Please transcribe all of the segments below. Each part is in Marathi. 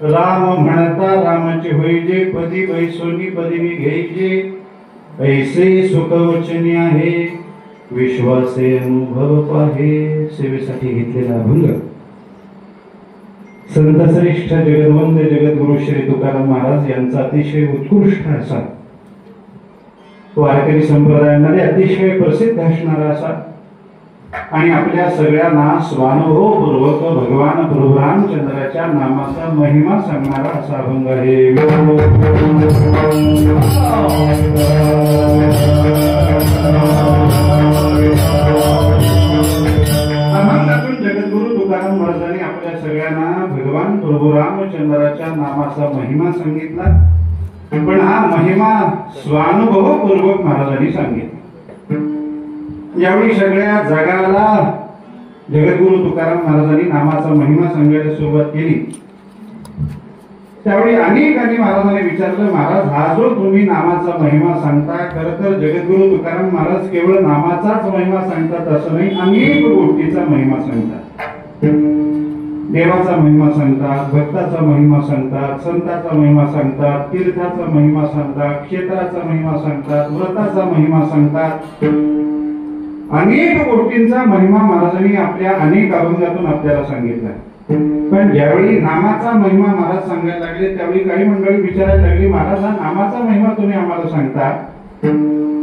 राम म्हणता रामाची होईजे, पदी बैसोनी पदवी घ्यायचे, ऐसे सुख वचनी आहे, विश्वासे अनुभव पाहे. सेवेसाठी घेतलेला अभंग संत श्रेष्ठ जगद्वंद जगद्गुरु श्री तुकाराम महाराज यांचा अतिशय उत्कृष्ट असा, वारकरी संप्रदायामध्ये अतिशय प्रसिद्ध असणारा असा आणि आपल्या सगळ्यांना स्वानुभवपूर्वक भगवान प्रभू रामचंद्राच्या नामाचा महिमा सांगणारा असा अभंग आहे. अभंगातून जगद्गुरु तुकाराम महाराजांनी आपल्या सगळ्यांना भगवान प्रभू रामचंद्राच्या नामाचा महिमा सांगितला, पण हा महिमा स्वानुभवपूर्वक महाराजांनी सांगितला. यावेळी सगळ्या जगाला जगद्गुरु तुकाराम महाराजांनी नामाचा महिमा सांगायला सुरुवात केली. त्यावेळी अनेकांनी महाराजांनी विचारलं, महाराज हा जो तुम्ही नामाचा महिमा सांगता, खरं तर जगद्गुरु तुकाराम महाराज केवळ नामाचाच महिमा सांगतात असं नाही, अनेक गोष्टीचा महिमा सांगतात. देवाचा महिमा सांगतात, भक्ताचा महिमा सांगतात, संताचा महिमा सांगतात, तीर्थाचा महिमा सांगतात, क्षेत्राचा महिमा सांगतात, व्रताचा महिमा सांगतात. अनेक गोष्टींचा महिमा महाराजांनी आपल्या अनेक अभंगातून आपल्याला सांगितला. पण ज्यावेळी नामाचा महिमा महाराज सांगायला लागले, त्यावेळी काही मंडळी विचारायला लागली, महाराज हा नामाचा महिमा तुम्ही आम्हाला सांगता,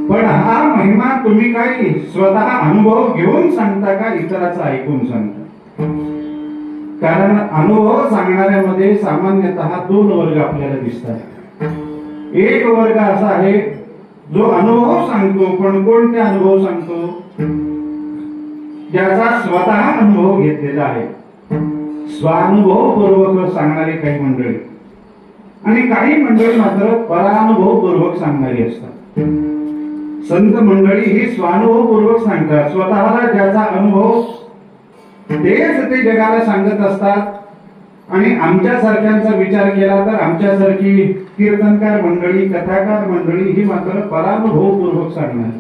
पण हा महिमा तुम्ही काही स्वतः अनुभव घेऊन सांगता का इतराचा ऐकून सांगता? कारण अनुभव सांगणाऱ्यामध्ये सामान्यतः दोन वर्ग आपल्याला दिसतात. एक वर्ग असा आहे जो अनुभव सांगतो, पण कोणते अनुभव सांगतो? ज्याचा स्वतः अनुभव घेतलेला आहे, स्वानुभवपूर्वक सांगणारे काही मंडळी, आणि काही मंडळी मात्र परानुभवपूर्वक सांगणारी असतात. संत मंडळी ही स्वानुभवपूर्वक सांगतात, स्वतःला ज्याचा अनुभव तेच ते जगाला सांगत असतात. आणि आमच्या सारख्यांचा विचार केला तर आमच्यासारखी कीर्तनकार मंडळी, कथाकार मंडळी ही मात्र परानुभवपूर्वक सांगणार.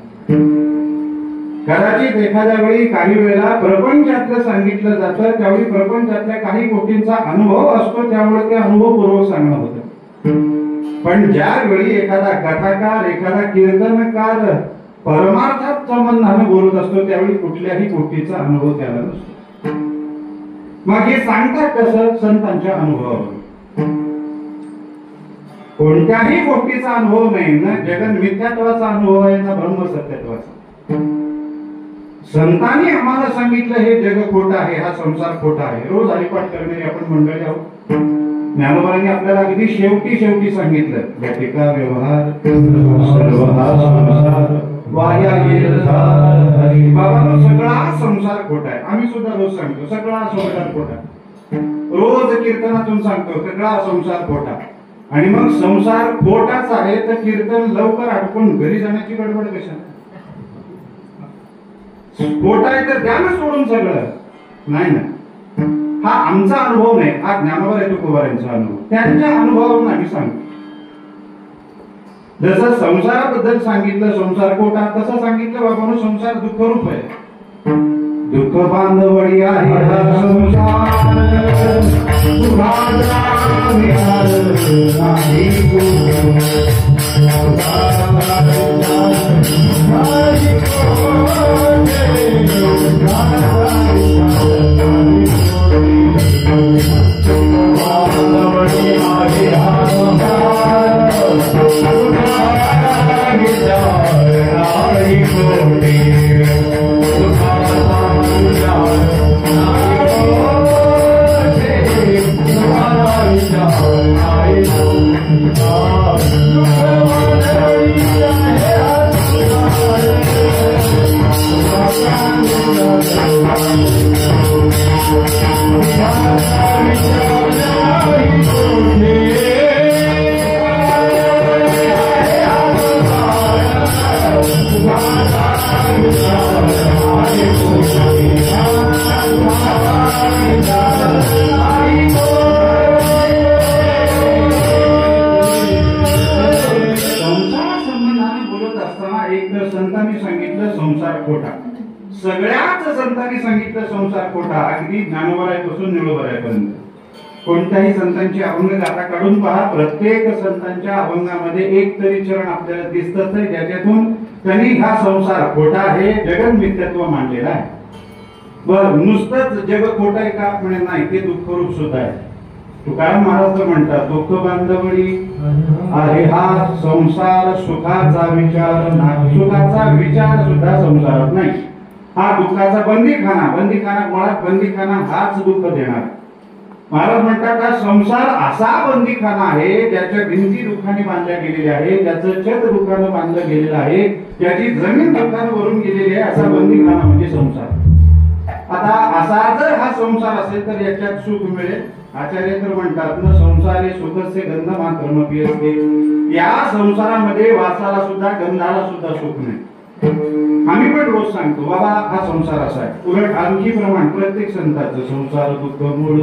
कदाचित एखाद्या वेळी काही वेळेला प्रपंचातलं सांगितलं जातं, त्यावेळी प्रपंचातल्या काही गोष्टींचा अनुभव असतो, त्यामुळे ते अनुभवपूर्वक सांगणं होतं. पण ज्यावेळी एखादा कथाकार, एखादा कीर्तनकार परमार्थात संबंधाने बोलत असतो, त्यावेळी कुठल्याही गोष्टीचा अनुभव त्याला नसतो. मग हे सांगतात कसं? संतांच्या अनुभवावर. कोणत्याही गोष्टीचा अनुभव नाही ना जगन मिथ्यात्वाचा अनुभव आहे ना ब्रह्मसत्यत्वाचा. संतांनी आम्हाला सांगितलं हे जग खोटं आहे, हा संसार खोटा आहे. रोज हरिपाठ करणारी आपण मंडळी आहोत. ज्ञानोबांनी आपल्याला अगदी शेवटी सांगितलं, घटिका व्यवहार सर्व हा संसार वाया गेला. बाबांनो सगळा संसार खोटा आहे. आम्ही सुद्धा रोज सांगतो सगळा संसार खोटा. रोज कीर्तनातून सांगतो सगळा संसार खोटा. आणि मग संसार खोटाच आहे तर कीर्तन लवकर आटपून घरी जाण्याची गडबड कशाला? खोटा आहे तर द्या ना सोडून सगळं. नाही ना, हा आमचा अनुभव नाही, हा ज्ञानोबा तुकोबारांचा अनुभव. त्यांच्या अनुभवावरून आम्ही सांगतो. जसं संसाराबद्दल सांगितलं संसार खोटा, तसं सांगितलं बाबांनो संसार दुःखरूप आहे. दुःख बांधवडी आहे हा संसार, सगळ्याच संतांनी सांगितलं संसार खोटा, अगदी ज्ञानोबरायपासून निळोबरायपर्यंत कोणत्याही संतांची अभंग गाथा काढून पहा, प्रत्येक संतांच्या अभंगामध्ये एक तरी चरण आपल्याला दिसतच आहे ज्याच्यातून त्यांनी हा संसार खोटा आहे, जगन मिथ्यात्व मांडलेला आहे. बर नुसतंच जग खोट आहे का? म्हणे नाही, ते दुःखरूप सुद्धा आहे. तुकाराम महाराज म्हणतात, दुःख बांधवडी आहे हा संसार, सुखाचा विचार नाही. सुखाचा विचार सुद्धा संसारात नाही. हा दुःखाचा बंदीखाना मुळात बंदीखाना हाच दुःख देणार. महाराज म्हणतात हा संसार असा बंदीखाना आहे ज्याच्या भिंती दुःखाने बांधल्या गेलेल्या आहे, ज्याचं छत दुःखानं बांधलं गेलेलं आहे, ज्याची जमीन दुःखानं भरून गेलेली आहे, असा बंदीखाना म्हणजे संसार. आता असा जर हा संसार असेल तर याच्यात सुख मिळेल. आचार्य तर म्हणतात न संसारे सुखसे गंध मात्रमपि असते. या संसारामध्ये वासाला सुद्धा गंधाला सुद्धा सुख नाही. आम्ही पण रोज सांगतो बाबा हा संसार असा आहे. उलट आणखी प्रमाण प्रत्येक संतांचं संसार दुःख मूळ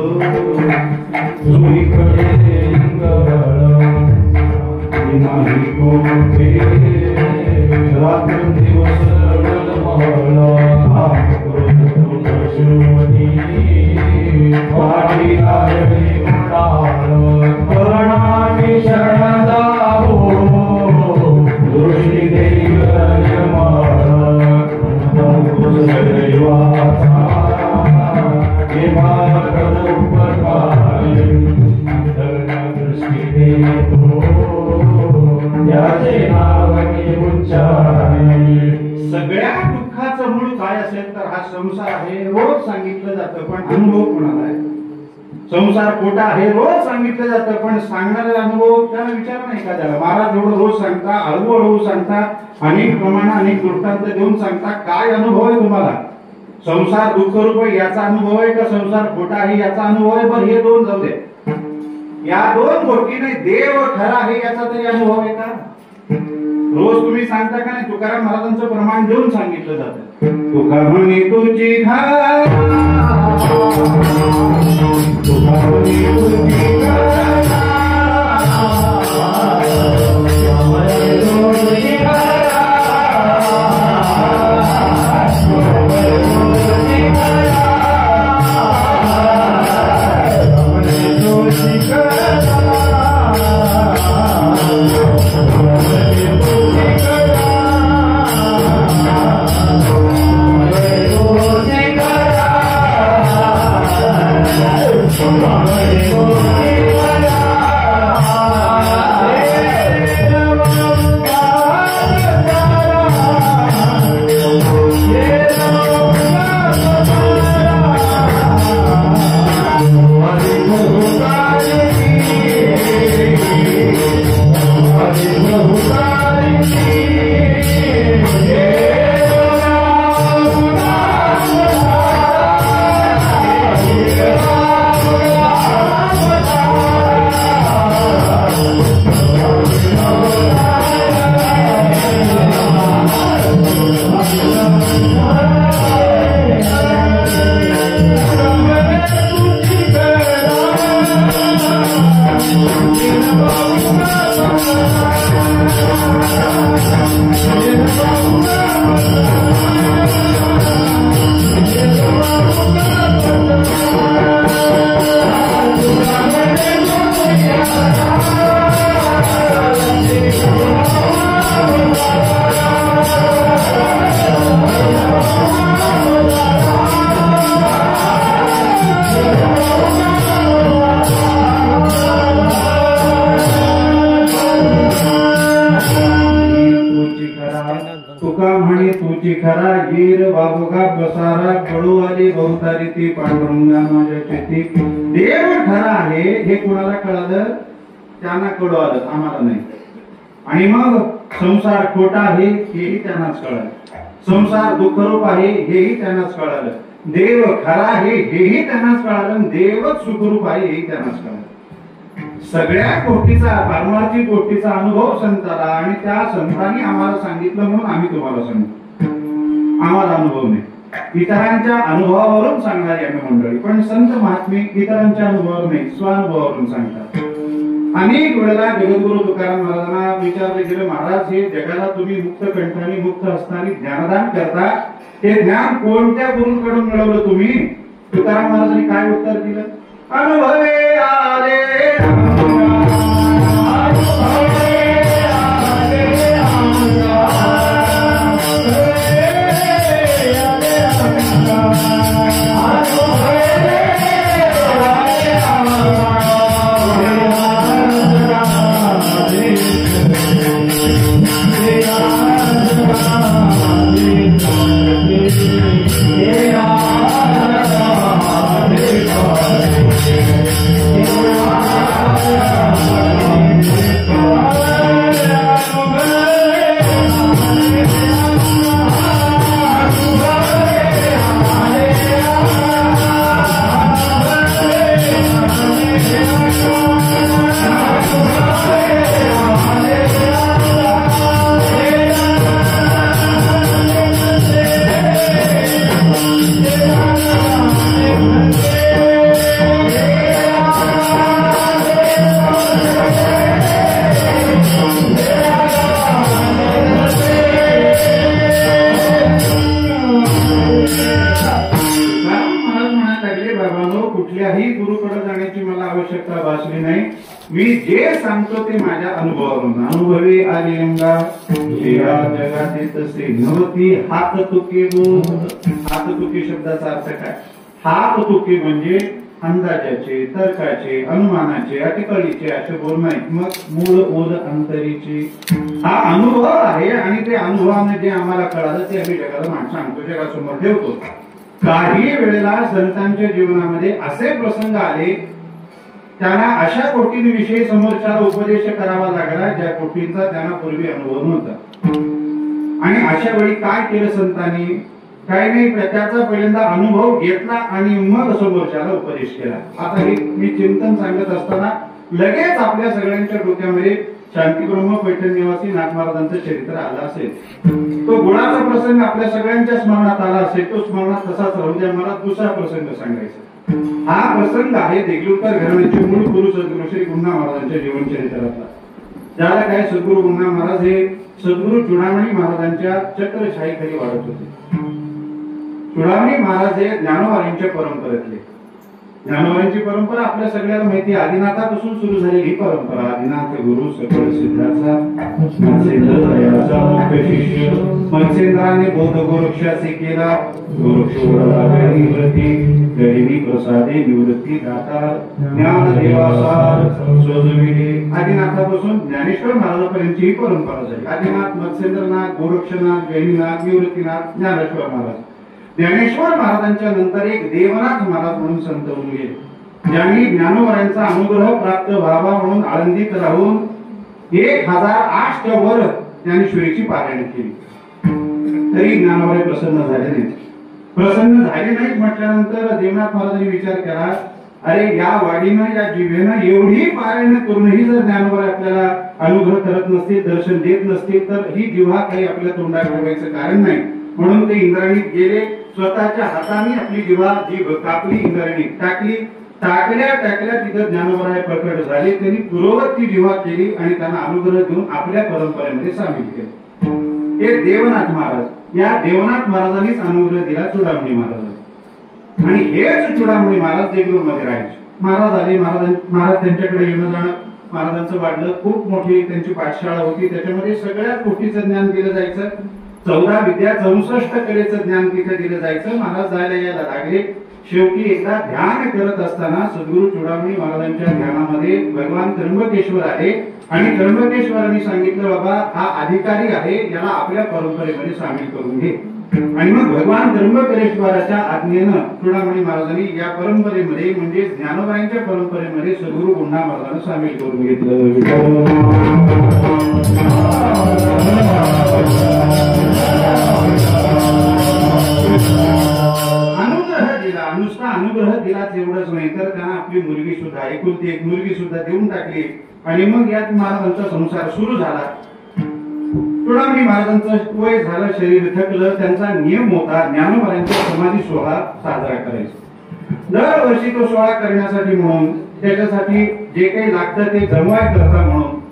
रात्र दिवस सगळ्या दुःखाचं मूळ काय असेल तर हा संसार आहे. रोज सांगितलं जातं पण अनुभव कोणाला आहे? संसार खोटा आहे रोज सांगितलं जातं पण सांगणारा अनुभव त्याला विचार नाही का त्याला? महाराज एवढं रोज सांगता, हळूहळू सांगता, अनेक प्रमाण अनेक दृष्टांत देऊन सांगता. काय अनुभव आहे तुम्हाला? संसार दुःखरूप आहे याचा अनुभव आहे का संसार खोटा आहे याचा अनुभव आहे? पण हे दोन जाऊ दे, या दोन गोष्टीने देव खरा आहे याचा तरी अनुभव आहे का? रोज तुम्ही सांगता का नाही? तुकाराम महाराजांचं प्रमाण देऊन सांगितलं जातं. तुका म्हणे तुझी घरा, तुका म्हणे तुझी घरा, खरा गिर बाबुगा बसारा कळू आली बहुतारी ती पांडुरंगा माझ्या चित्ती. देव खरा आहे हे कुणाला कळालं? त्यांना कळू आलं, आम्हाला नाही. आणि मग संसार खोटा आहे हेही त्यांनाच कळालं. संसार दुःखरूप आहे हेही त्यांनाच कळालं. देव खरा आहे हेही त्यांनाच कळालं. देवच सुखरूप आहे हेही त्यांनाच कळालं. सगळ्या गोष्टीचा परमार्थी गोष्टीचा अनुभव संताला आणि त्या संतांनी आम्हाला सांगितलं म्हणून आम्ही तुम्हाला सांगतो. आम्हाला अनुभव नाही, इतरांच्या अनुभवावरून सांगणारी आम्ही मंडळी. पण संत महात्मे इतरांच्या अनुभवावर नाही, स्वानुभवावरून सांगतात. अनेक वेळेला जगद्गुरु तुकाराम महाराजांना विचारले गेले, महाराज हे जगाला तुम्ही मुक्त कंठाने मुक्त हस्ताने ज्ञानदान करता, हे ज्ञान कोणत्या गुरुकडून मिळवलं तुम्ही? तुकाराम महाराजांनी काय उत्तर दिलं? अनुभवे आले कुठल्याही गुरुकडे जाण्याची मला आवश्यकता भासली नाही. मी जे सांगतो ते माझ्या अनुभवावरून. अनुभवी आलिंगा जगाते तसे नव्हती हात तुके. हात तुके शब्दाचा अर्थ काय? हात तुके म्हणजे अंदाजाचे, तर्काचे, अनुमानाचे, अटीकळीचे असे बोल नाही. मग मूळ ओध अंतरीचे हा अनुभव आहे आणि ते अनुभवाने जे आम्हाला कळालं ते आम्ही जगाला सांगतो, जगासमोर ठेवतो. काही वेळेला संतांच्या जीवनामध्ये असे प्रसंग आले त्यांना अशा गोष्टींविषयी समोरच्याला उपदेश करावा लागला ज्या गोष्टींचा त्यांना पूर्वी अनुभव नव्हता. आणि अशा वेळी काय केलं संतांनी? काही नाही, त्याचा पहिल्यांदा अनुभव घेतला आणि मग समोरच्याला उपदेश केला. आता हे मी चिंतन सांगत असताना लगेच आपल्या सगळ्यांच्या डोक्यामध्ये शांतीब्रह्म पैठण निवासी नाथ महाराजांचं चरित्र आलं असेल. तो गुणाचा प्रसंग आपल्या सगळ्यांच्या स्मरणात आला असेल. तो स्मरणात तसाच राहू द्या. मला दुसरा प्रसंग सांगायचा. हा प्रसंग आहे देगलूरकर घराण्याचे मूळ गुरु सद्गुरू श्री गुंडा महाराजांच्या जीवन चरित्रातला. ज्याला काय सद्गुरू गुंडा महाराज हे सद्गुरू चुडामणी महाराजांच्या चक्रछाईखाली वाढत होते. चुडामणी महाराज हे ज्ञानोबांच्या परंपरेतले. ज्ञानोबांची परंपरा आपल्या सगळ्यांना माहिती. आदिनाथापासून सुरू झालेली ही परंपरा. आदिनाथ गुरु सकळ सिद्धाचा मत्स्येंद्राने बौद्ध गोरक्षासी केला. गरिबी प्रसादे निवृत्ती दाता ज्ञान देवासार सोजविले. आदिनाथापासून ज्ञानेश्वर महाराजांपर्यंतची ही परंपरा झाली. आदिनाथ, मत्स्येंद्रनाथ, गोरक्षनाथ, गहिनीनाथ, निवृत्तीनाथ, ज्ञानेश्वर महाराज. ज्ञानेश्वर महाराजांच्या नंतर एक देवनाथ महाराज म्हणून संत होऊन गेले, ज्यांनी ज्ञानोबांचा अनुग्रह प्राप्त व्हावा म्हणून आळंदीत राहून 1008 वर ज्ञानेश्वरीची पारायण केली. तरी ज्ञानोबा प्रसन्न झाले नाहीत. प्रसन्न झाले नाहीत म्हटल्यानंतर देवनाथ महाराजांनी विचार केला, अरे या वाडीनं, या जिभेनं एवढी पारायण करूनही जर ज्ञानोबा आपल्याला अनुग्रह करत नसतील, दर्शन देत नसतील, तर ही जिव्हा काही आपल्या तोंडात ठेवायचं कारण नाही. म्हणून ते इंद्रायणीत गेले. स्वतःच्या हाताने आपली जीभ कापली, इंद्रायणीत टाकली. टाकल्या तिथं ज्ञानोबा प्रकट झाले. त्यांनी पूर्ववत ती जीवा केली आणि त्यांना अनुग्रह देऊन आपल्या परंपरेमध्ये सामील केले. हे देवनाथ महाराज. या देवनाथ महाराजांनीच अनुग्रह दिला चुडामणी महाराज. आणि हेच चुडामणी महाराज देगलूर मध्ये राहायचे. महाराज आले. महाराज त्यांच्याकडे येणं जाणं महाराजांचं वाढलं. खूप मोठी त्यांची पाठशाळा होती. त्याच्यामध्ये सगळ्या गोष्टीचं ज्ञान दिलं जायचं. 14 विद्या 64 कलेचं ज्ञान तिथे दिलं जायचं. महाराज जायला यायला लागले. शेवटी एकदा ध्यान करत असताना सद्गुरू चुडामणी महाराजांच्या ध्यानामध्ये भगवान त्र्यंबकेश्वर आहे आणि त्र्यंबकेश्वरांनी सांगितलं, बाबा हा अधिकारी आहे, याला आपल्या परंपरेमध्ये सामील करून घे. आणि मग भगवान त्र्यंबकेश्वराच्या आज्ञेनं चुडामणी महाराजांनी या परंपरेमध्ये म्हणजे ज्ञानोबांच्या परंपरेमध्ये सद्गुरू गुंडा महाराजांना सामील करून घेतलं. अनुग्रह दिला. नुसता अनुग्रह दिलाच एवढंच नाही, तर त्यांना आपली मुलगी सुद्धा, एकुलती एक मुलगी सुद्धा देऊन टाकली. आणि मग यात महाराजांचा संसार सुरू झाला. चुडामणी महाराजांचं वय झालं, शरीर थकलं. त्यांचा नियम होता ज्ञानोबांचा समाधी सोहळा साजरा करायचा. दरवर्षी तो सोहळा करण्यासाठी म्हणून त्याच्यासाठी जे काही लागतं ते जमवाय करता म्हणून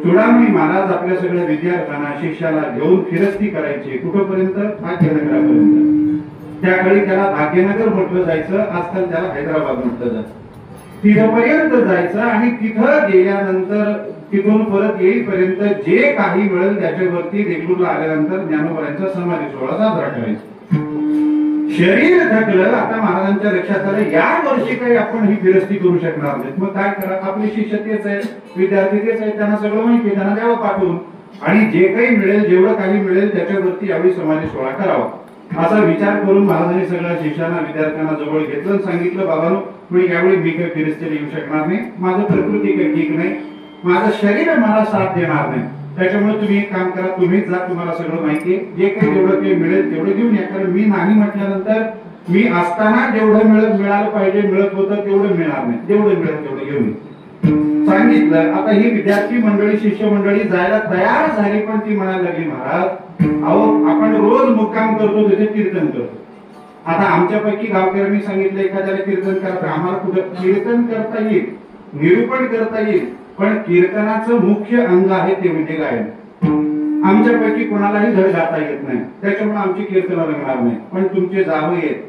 चुडामणी महाराज आपल्या सगळ्या विद्यार्थ्यांना शिष्याला घेऊन फिरस्ती करायची कुठपर्यंत? भाग्यनगरापर्यंत. त्याकाळी त्याला भाग्यनगर म्हटलं जायचं, आजकाल त्याला हैदराबाद म्हटलं जातं. तिथपर्यंत जायचं आणि तिथं गेल्यानंतर तिथून परत येईपर्यंत जे काही मिळेल त्याच्यावरती देगलूरला आल्यानंतर ज्ञानोबांचा समाधी सोहळा साजरा करायचा. शरीर थकलं, आता महाराजांच्या लक्षात आलं या वर्षी काही आपण ही फिरस्ती करू शकणार नाही. मग काय करा, आपले शिष्य तेच आहे, विद्यार्थी तेच आहे, त्यांना सगळं माहिती आहे, त्यांना द्यावं पाठवून आणि जे काही मिळेल जेवढं काही मिळेल त्याच्यावरती यावेळी समाधी सोहळा करावा असा विचार करून महाराजांनी सगळ्या शिष्यांना विद्यार्थ्यांना जवळ घेतलं आणि सांगितलं, बाबांनो मी यावेळी मी काही फिरस्तीला येऊ शकणार नाही, माझं प्रकृती काही ठीक नाही, माझं शरीर मला साथ देणार नाही, त्याच्यामुळे तुम्ही एक काम करा, तुम्हीच जा, तुम्हाला सगळं माहिती आहे, जे काही जेवढं काही मिळेल तेवढं घेऊन या. कारण मी नाही म्हटल्यानंतर मी असताना जेवढं मिळालं पाहिजे मिळत होतं तेवढं मिळणार नाही, जेवढं मिळेल तेवढं घेऊन सांगितलं. आता ही विद्यार्थी मंडळी शिष्य मंडळी जायला तयार झाली, पण ती म्हणायला लागली, महाराज अहो आपण रोज मुक्काम करतो तिथे कीर्तन करतो. आता आमच्यापैकी गावकऱ्यांनी सांगितलं एखाद्याला कीर्तन करा, आम्हाला कुठं कीर्तन करता येईल, निरूपण करता येईल, पण कीर्तनाचं मुख्य अंग आहे ते म्हणजे गायन. आमच्यापैकी कोणालाही धड गाता येत नाही, त्याच्यामुळे आमची कीर्तन रंगणार नाही. पण तुमचे जावई आहेत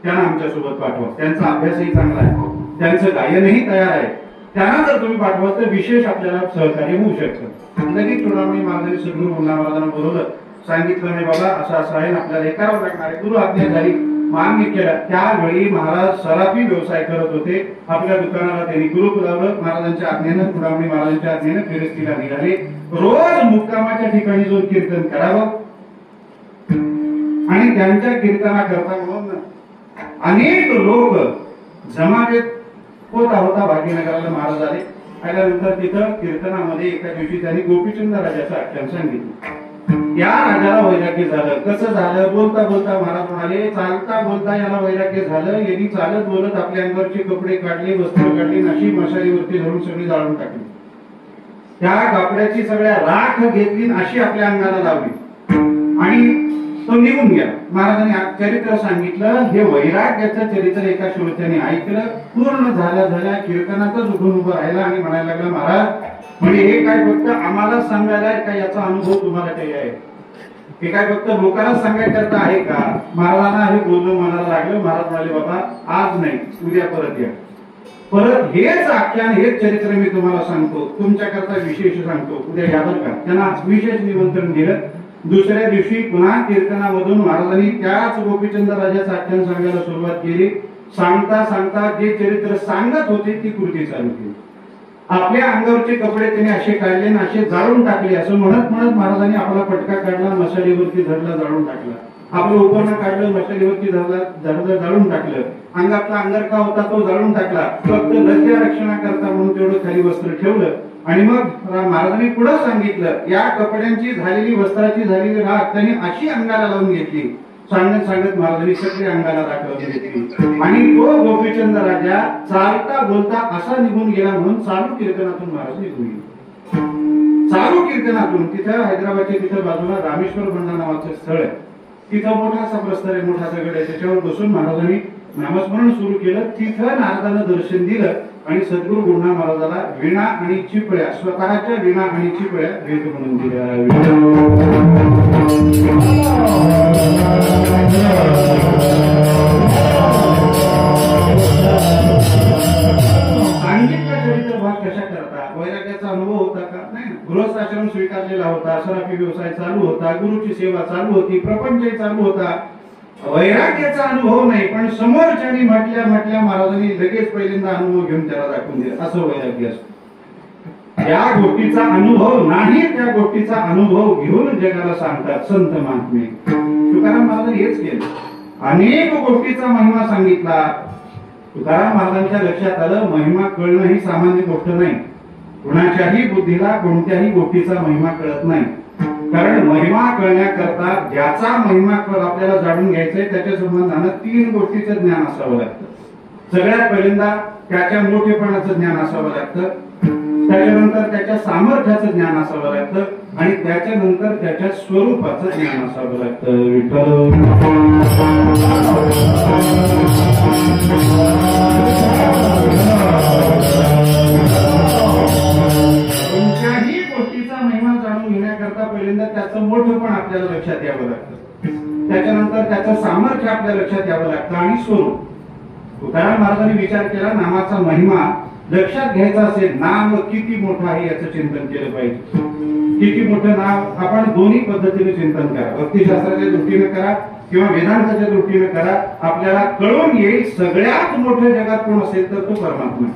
त्यांना आमच्यासोबत पाठवा, त्यांचा अभ्यासही चांगला आहे, त्यांचं गायनही तयार आहे, त्यांना जर तुम्ही पाठवा तर विशेष आपल्याला सहकार्य होऊ शकतं. लगेच चुडामणी महाराजांनी सद्गुरू गुंडा महाराजांना बोलवलं, सांगितलं नाही बाबा असं असं आहे, आपल्याला हे करावं लागणार आहे. गुरु आज्ञा झाली, मान्य केला. त्यावेळी महाराज सराफी व्यवसाय करत होते, आपल्या दुकानाला त्यांनी कुलूप लावलं. महाराजांच्या आज्ञेनं चुडामणी महाराजांच्या आज्ञेनं फिरस्तीला निघाले. रोज मुक्कामाच्या ठिकाणी जाऊन कीर्तन करावं आणि त्यांच्या कीर्तनाकरता म्हणून अनेक लोक जमावेत होता होता भाग्यनगराला महाराज आले. आल्यानंतर तिथं कीर्तनामध्ये एका दिवशी त्यांनी गोपीचंद राजाचं आख्यान सांगितलं. या राजाला वैराग्य झालं. कसं झालं? बोलता बोलता महाराज म्हणाले, चालता बोलता याला वैराग्य झालं. यांनी चालत बोलत आपल्या अंगावरचे कपडे काढले, वस्त्र काढली, नाशी मशालीवरती धरून सगळी जाळून टाकली. त्या कपड्याची सगळ्या राख घेतली, अशी आपल्या अंगाला लावली आणि तो निघून गेला. महाराजांनी चरित्र सांगितलं. हे वैराग्याचं चरित्र एका श्रोत्याने ऐकलं. पूर्ण झाल्या कीर्तनातच उठून उभं राहिला आणि म्हणायला लागला, महाराज म्हणजे हे काय फक्त आम्हाला सांगायला आहे का? याचा अनुभव तुम्हाला काही आहे? हे काय फक्त लोकांना सांगायचं आहे का? महाराजांना हे बोलणं म्हणायला लागलं. महाराज म्हणाले, बाबा आज नाही, उद्या परत या. परत हेच आख्यान हेच चरित्र मी तुम्हाला सांगतो, तुमच्याकरता विशेष सांगतो, उद्या यावर का? त्यांना विशेष निमंत्रण दिलं. दुसऱ्या दिवशी पुन्हा कीर्तनामधून महाराजांनी त्याच गोपीचंद राजाचं आख्यान सांगायला सुरुवात केली. सांगता सांगता जे चरित्र सांगत होते ती कृती चालू केली. आपल्या अंगावरचे कपडे त्यांनी असे काढले आणि असे जाळून टाकले. असं म्हणत म्हणत महाराजांनी आपला पटका काढला, मशालीवरती धरला, जाळून टाकला. आपलं उपरणं काढलं, मशालीवरती धरलं, जाळून टाकलं. अंगातला अंगरखा होता तो जाळून टाकला. फक्त लज्जा रक्षणाकरता म्हणून तेवढं खाली वस्त्र ठेवलं आणि मग महाराजांनी पुढे सांगितलं, या कपड्यांची झालेली वस्त्राची झालेली राख त्यांनी अशी अंगाला लावून घेतली. सांगत सांगत महाराजांनी सगळी अंगाला राख लावून घेतली आणि तो गोपीचंद राजा चालता बोलता असा निघून गेला. म्हणून चालू कीर्तनातून महाराज निघून गेले. चालू कीर्तनातून तिथं हैदराबादच्या तिथं बाजूला रामेश्वर बंडा नावाचं स्थळ आहे. तिथं मोठासा प्रस्तर आहे, मोठा दगड आहे. त्याच्यावर बसून महाराजांनी नामस्मरण सुरू केलं. तिथं नारदानं दर्शन दिलं आणि सद्गुरू गुंडा महाराजाला वीणा आणि चिपळ्या, स्वतःच्या वीणा आणि चिपळ्या भेट म्हणून दिल्या. सांगितलं चरित्र भाग कशा करता? वैराग्याचा अनुभव होता का? नाही. गृहस्थाश्रम स्वीकारलेला होता, सराफी व्यवसाय चालू होता, गुरुची सेवा चालू होती, प्रपंचही चालू होता. वैराग्याचा अनुभव नाही, पण समोरच्यानी म्हटल्या महाराजांनी लगेच पहिल्यांदा अनुभव घेऊन त्याला दाखवून दिला. असं वैराग्य असतं. या गोष्टीचा अनुभव नाही, त्या गोष्टीचा अनुभव घेऊन जगाला सांगतात संत महात्मे. तुकाराम महाराजांनी हेच केलं. अनेक गोष्टीचा महिमा सांगितला. तुकाराम महाराजांच्या लक्षात आलं, महिमा कळणं ही सामान्य गोष्ट नाही. कुणाच्याही बुद्धीला कोणत्याही गोष्टीचा महिमा कळत नाही. कारण महिमा कळण्याकरता ज्याचा महिमा आपल्याला जाणून घ्यायचंय त्याच्या संबंधानं 3 गोष्टीचं ज्ञान असावं लागतं. सगळ्यात पहिल्यांदा त्याच्या मोठेपणाचं ज्ञान असावं लागतं, त्याच्यानंतर त्याच्या सामर्थ्याचं ज्ञान असावं लागतं आणि त्याच्यानंतर त्याच्या स्वरूपाचं ज्ञान असावं लागतं. विठ्ठल कोणत्याही सामर्थ्य आपल्या लक्षात यावं लागतं आणि स्वरूप. तुकाराम महाराजांनी विचार केला, नामाचा महिमा लक्षात घ्यायचा असेल, नाम किती मोठं आहे याचं चिंतन केलं पाहिजे. किती मोठं नाव, आपण दोन्ही पद्धतीने चिंतन करा, भक्तिशास्त्राच्या दृष्टीने करा किंवा वेदांताच्या दृष्टीने करा. आपल्याला कळून येईल सगळ्यात मोठं जगात कोण असेल तर तो परमात्मा.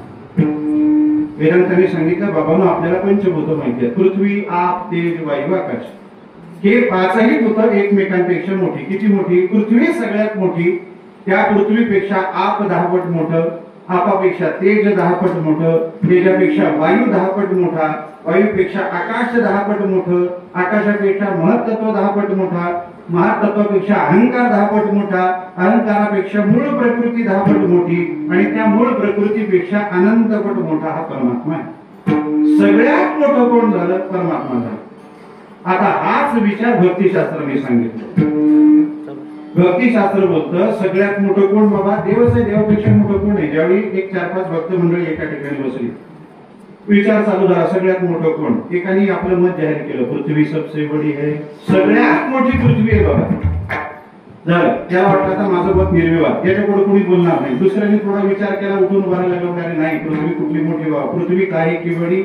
वेदांताने सांगितलं, बाबांनो आपल्याला पंचभूत माहिती आहेत, पृथ्वी, आप, तेज, वायू, आकाश. हे पाचही भूत एकमेकांपेक्षा मोठी. किती मोठी? पृथ्वी सगळ्यात मोठी, त्या पृथ्वीपेक्षा आप 10 पट मोठं, आपापेक्षा तेज 10 पट मोठं, तेजापेक्षा वायू 10 पट मोठा, वायूपेक्षा आकाश 10 पट मोठं, आकाशापेक्षा महत्त्व 10 पट मोठा, महातत्वापेक्षा अहंकार 10 पट मोठा, अहंकारापेक्षा मूळ प्रकृती 10 पट मोठी आणि त्या मूळ प्रकृतीपेक्षा अनंत पट मोठा हा परमात्मा आहे. सगळ्यात मोठं कोण झालं? परमात्मा झालं. आता हाच विचार भक्तिशास्त्राने सांगितलं. भक्तिशास्त्र बोलतं सगळ्यात मोठं कोण बाबा? देवच आहे. देवापेक्षा मोठं कोण आहे? ज्यावेळी एक 4-5 भक्त मंडळी एका ठिकाणी बसली, विचार चालू झाला सगळ्यात मोठं कोण. एकाने आपलं मत जाहीर केलं, पृथ्वी सबसे बडी आहे, सगळ्यात मोठी पृथ्वी आहे बाबा. झालं, त्याला वाटलं आता माझं मत निर्विवाद, त्याच्यापुढे कोणी बोलणार नाही. दुसऱ्याने थोडा विचार केला, उठून उभारायला लागला, अरे नाही, पृथ्वी कुठली मोठी बाबा, पृथ्वी काय की बडी,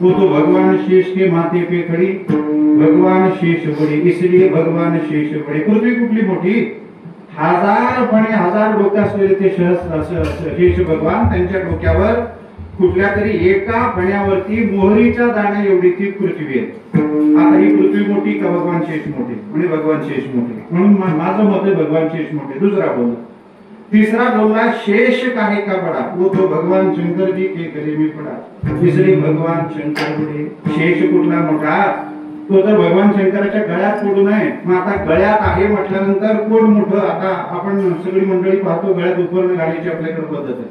वो तो भगवान शेष के माथे पे खड़ी, भगवान शेष बड़ी, इसलिए भगवान शेष बड़ी. पृथ्वी कुठली मोठी? 1000 डोके असलेले ते शेष भगवान, त्यांच्या डोक्यावर कुठल्या तरी एका फण्यावरती मोहरीच्या दाण्या एवढी ती पृथ्वी आहे. आता ही पृथ्वी मोठी का भगवान शेष मोठे? म्हणजे भगवान शेष मोठे, म्हणून माझं मत आहे भगवान शेष मोठे. दुसरा बोलला. तीसरा बोलला, शेष काहे का बड़ा, वो तो भगवान शंकर जी के गले में पड़ा, इसलिए भगवान शंकर बड़े. शेष कुठला मोठा? तो तर भगवान शंकराच्या गळ्यात पडू नये. मग आता गळ्यात आहे म्हटल्यानंतर कोण मोठं? आता आपण सगळी मंडळी पाहतो, गळ्यात उपकरण घालायची आपल्याकडे पद्धत आहे.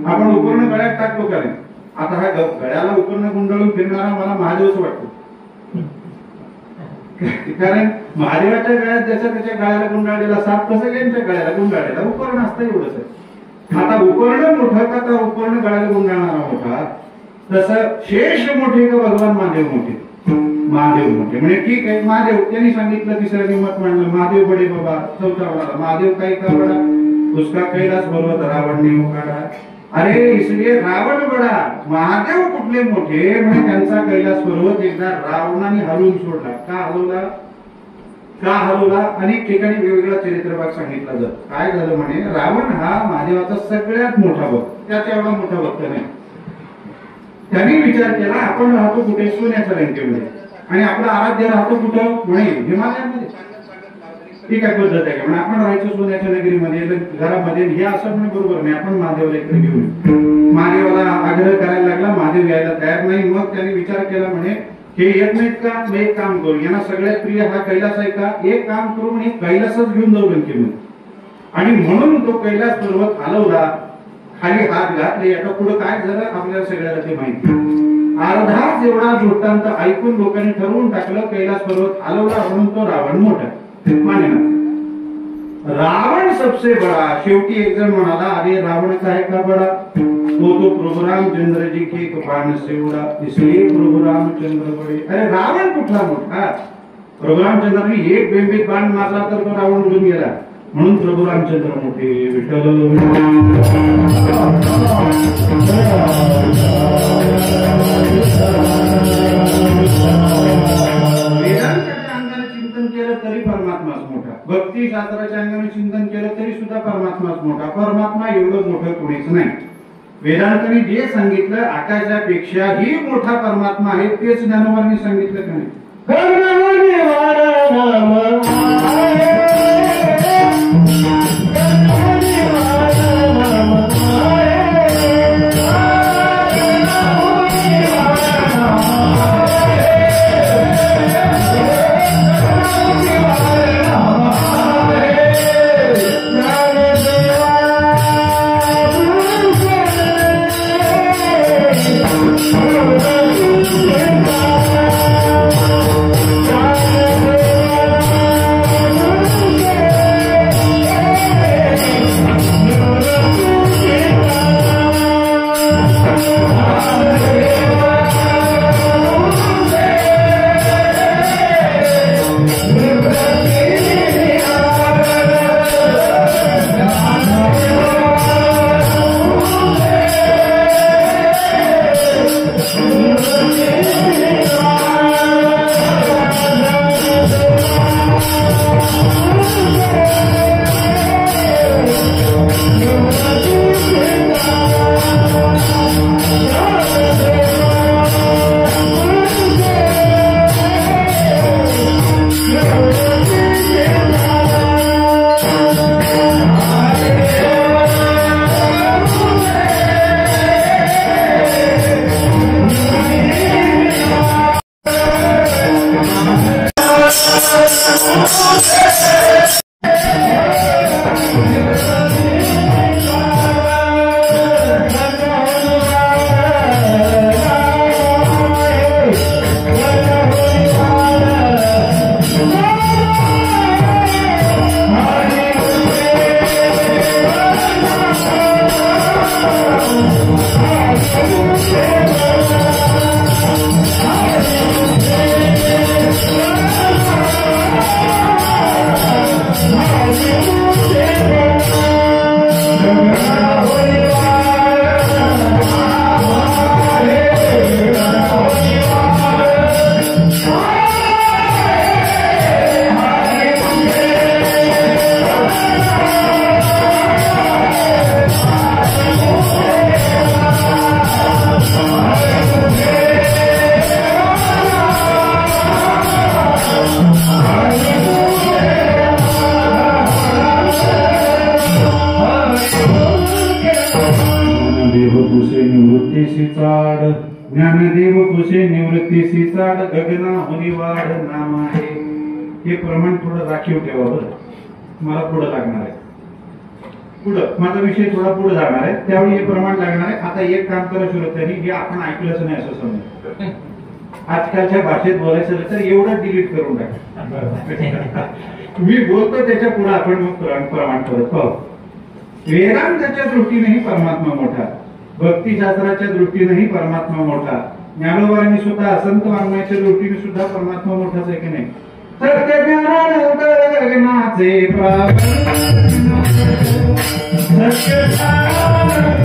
आपण उपकरण गळ्यात टाकतो का नाही? आता हा गळ्याला उपकरण गुंडाळून फिरणारा मला महादेवच वाटतो. कारण महादेवाच्या गळ्यात जसं त्याच्या गळ्याला गुंडाळलेला साप, कसं यांच्या गळ्याला गुंडाळलेला उपकरण असतं, एवढंच आहे. आता उपकरण मोठं का तर उपकरण गळ्याला गुंडाळणारा मोठा? तसं शेष मोठे का भगवान महादेव मोठे? महादेव मोठे. म्हणजे ठीक आहे, महादेव त्यांनी सांगितलं, तिसऱ्या मत मांडलं, महादेव बडे बाबा. चौथा म्हणाला, महादेव काही का बडा, उसका कैलास पर्वत रावण ने उखाडा. अरे इसलिए रावण बडा, महादेव कुठले मोठे? म्हणजे त्यांचा कैलास पर्वत एकदा रावणाने हलवून सोडला. का हलवला? का हलवला? अनेक ठिकाणी वेगवेगळा चरित्रभाग सांगितला जातो. काय झालं म्हणे, रावण हा महादेवाचा सगळ्यात मोठा भक्त, त्याचा एवढा मोठा भक्त नाही. त्यांनी विचार केला, आपण राहतो कुठे? सोन्याच्या लंकेमध्ये, आणि आपला आराध्य राहतो कुठं? म्हणे हिमालयामध्ये. ठीक आहे, पद्धत आहे का? म्हणजे आपण राहायचं सोन्याच्या नगरीमध्ये, घरामध्ये, हे असं पण बरोबर नाही. आपण महादेवाला इकडे घेऊन महादेवाला आग्रह करायला लागला, महादेव यायला तयार नाही. मग त्यांनी विचार केला, म्हणे हे येत नाहीत का? मग एक काम करू, यांना सगळ्यात प्रिय हा कैलास आहे का? एक काम करू, म्हणे कैलासच घेऊन जाऊ लंकेमध्ये. आणि म्हणून तो कैलास पर्वत हलवला, खाली हात घातले. आता पुढे काय झालं आपल्याला सगळ्याला ते माहिती. अर्धाच एवढा वृत्तांत ऐकून लोकांनी ठरवून टाकलं, कैलास पर्वत हलवला म्हणून तो रावण मोठा. माने ना, रावण सबसे बडा. शेवटी एक जण म्हणाला, अरे रावण काय का बडा? वो तो प्रभु रामचंद्र जी के बाण से उड़ा, इसलिए प्रभु रामचंद्र बडे. अरे रावण कुठला मोठा? प्रभु रामचंद्रांनी एक बेंबीत बाण मारला तर तो रावण उडून गेला, म्हणून प्रभु रामचंद्र मोठे. विठ्ठल वेदांताच्या अंगाने चिंतन केलं तरी परमात्माच मोठा, भक्तिशास्त्राच्या अंगाने चिंतन केलं तरी सुद्धा परमात्माच मोठा. परमात्मा एवढं मोठं कोणीच नाही. वेदांताने जे सांगितलं आकाशापेक्षाही मोठा परमात्मा आहे, तेच ज्ञानोबांनी सांगितलं का नाही? पुसे निवृत्तीसी चाड, ज्ञानदेव पुसे निवृत्तीसी चाड, गगना होनी वाढ नाम आहे. हे प्रमाण थोडं राखीव ठेवा बरं, मला पुढं लागणार आहे. पुढं माझा विषय थोडा पुढे जाणार आहे, त्यावेळी हे प्रमाण लागणार आहे. आता एक काम करा श्रोत्यांनी, हे आपण ऐकलंच नाही असं समजा. आजकालच्या भाषेत बोलायचं तर एवढं डिलीट करून टाका. मी बोलतो त्याच्या पुढे आपण मग प्रमाण करत पाहू. वेदांताच्या दृष्टीनेही परमात्मा मोठा, भक्तिशास्त्राच्या दृष्टीनेही परमात्मा मोठा, ज्ञानोबांनी सुद्धा संत वाङ्मयाच्या दृष्टीने सुद्धा परमात्मा मोठाच आहे की नाही. सत्य ज्ञानानंद गगनाचे प्राण, सत्य ज्ञानानंद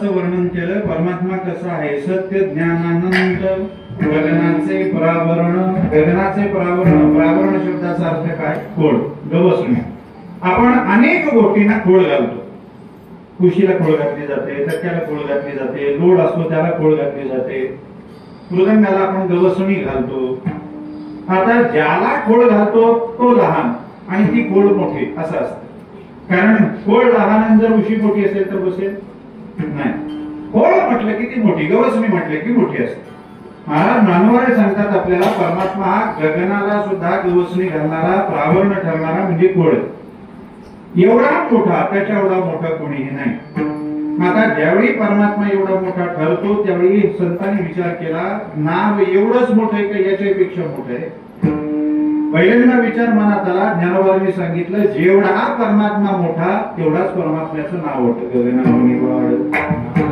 गगनाचे वर्णन केलं. परमात्मा कसा आहे? सत्य ज्ञानानंद गगनाचे प्रावरण. गगनाचे प्रावरण, प्रावरण शब्दाचा अर्थ काय? खोड, गवसणे. आपण अनेक गोष्टींना खोड घालतो. कुशीला खोड घातली जाते, तक्क्याला खोड घातली जाते, लोड असतो त्याला खोड घातली जाते, मृदंगाला आपण गवसणी घालतो. आता ज्याला खोड घालतो तो लहान आणि ती खोड मोठी असं असतं. कारण खोड लहान जर उशी मोठी असेल तर बसेल नाही. खोड म्हटलं की ती मोठी, गवसणी म्हटलं की मोठी असते. महाराज ज्ञानोबा सांगतात आपल्याला परमात्मा हा गगनाला सुद्धा गवसणी घालणारा, प्रावरण ठरणारा म्हणजे खोड. एवढा मोठा, त्याच्या एवढा मोठा कोणीही नाही. आता ज्यावेळी परमात्मा एवढा मोठा ठरतो त्यावेळी संतांनी विचार केला, नाव एवढंच मोठं आहे का याच्यापेक्षा मोठं आहे? पहिल्यांदा विचार मनात आला. ज्ञानोबांनी सांगितलं, जेवढा परमात्मा मोठा तेवढाच परमात्म्याचं नाव होतं. गगनावनी वाढ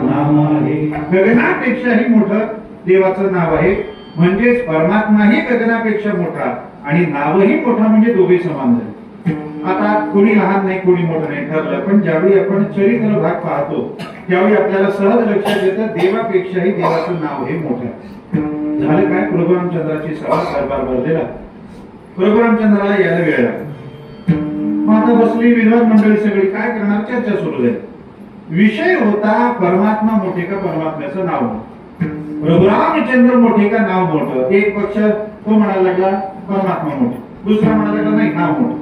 नाम आहे. गगनापेक्षाही मोठं देवाचं नाव आहे. म्हणजेच परमात्माही गगनापेक्षा मोठा आणि नावही मोठा, म्हणजे दोघे समान झाले. आता कोणी लहान नाही कोणी मोठं नाही ठरलं, पण ज्यावेळी आपण चरित्र भाग पाहतो त्यावेळी आपल्याला सहज लक्षात येतं देवापेक्षाही देवाचं नाव हे मोठं झालं. काय? प्रभू रामचंद्राची सभा, दरबार भरलेला. प्रभू रामचंद्राला यायला वेळ लागला. मग आता बसली विद्वान मंडळी सगळी, काय करणार? चर्चा सुरू झाली. विषय होता परमात्मा मोठे का परमात्म्याचं नाव मोठं? प्रभू रामचंद्र मोठे का नाव मोठं? एक पक्ष तो म्हणायला लागला परमात्मा मोठे, दुसरा म्हणायला लागला नाही नाव मोठं.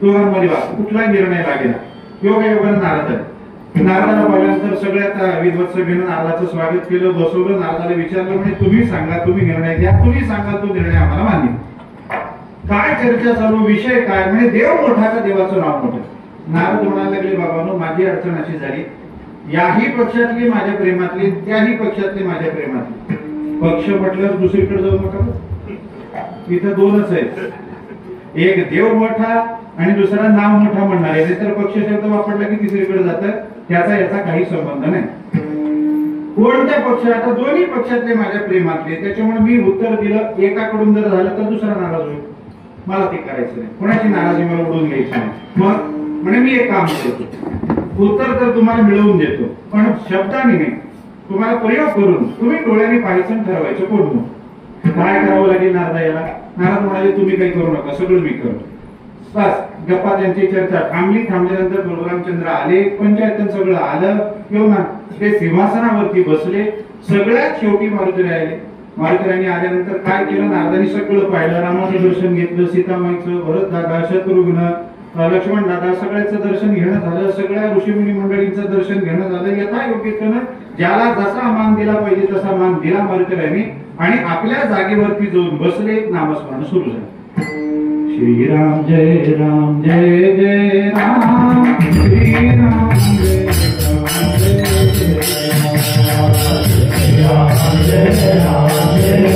दोघांमध्ये वाद, कुठला निर्णय लागेला. योगायोगाने नारद आहे. नारदाला पाहिल्यानंतर सगळ्यात विद्वत सभेनं नारदाचं स्वागत केलं, बसवलं. नारदाला विचारलं, म्हणजे तुम्ही सांगा, तुम्ही निर्णय द्या, तुम्ही सांगा तो निर्णय आम्हाला मान्य. काय चर्चा चालू, विषय काय? म्हणजे देव मोठा का देवाचं नाव मोठं? नारद म्हणायला लागले, बाबांनो माझी अडचण अशी झाली, याही पक्षातली माझ्या प्रेमातली, त्याही पक्षातली माझ्या प्रेमातली. पक्ष म्हटलं दुसरीकडे जाऊ नका, इथं दोनच आहेत. एक देव मोठा आणि दुसरा नाव मोठा म्हणणारे. तर पक्ष शब्द वापरला की तिसरीकडे जातं, त्याचा याचा काही संबंध नाही. कोणत्या पक्ष, आता दोन्ही पक्षातले माझ्या प्रेमातले, त्याच्यामुळे मी उत्तर दिलं. एकाकडून जर झालं तर दुसरा नाराज होईल, मला ते करायचं नाही, कोणाची नाराजी मला उडवून घ्यायची नाही. मग म्हणजे मी एक काम करतो, उत्तर तर तुम्हाला मिळवून देतो, पण शब्दाने नाही, तुम्हाला प्रयोग करून तुम्ही डोळ्याने पाहायचं आणि ठरवायचं कोण काय करावं लागेल. नारदा याला नारद म्हणाले तुम्ही काही करू नका, सगळं मी करतो. बस गप्पा त्यांची चर्चा थांबली. थांबल्यानंतर प्रभुरामचंद्र आले, पंचायतन सगळं आलं घेऊन ते सिंहासनावरती बसले. सगळ्यात शेवटी मारुती आले. मारुतीराणी आल्यानंतर काय केलं, नारदानी सगळं पाहिलं, रामाचं दर्शन घेतलं, सीतामाईचं, भरत दादा, शत्रुघ्न, लक्ष्मण दादा, सगळ्याचं दर्शन घेणं झालं, सगळ्या ऋषीमुनी मंडळींचं दर्शन घेणं झालं. यथायोग्यतेनं ज्याला जसा मान दिला पाहिजे तसा मान दिला मारुतीराणी आणि आपल्या जागेवरती जाऊन बसले. नामस्मरण सुरू झालं. श्रीराम जय राम जय जय राम, श्रीराम जय राम जय राम जय जय राम, श्रीराम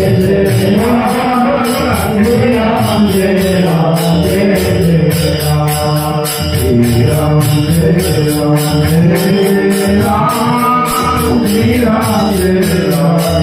जय राम जय जय राम, श्रीराम जय राम जय राम, श्रीराम जय राम जय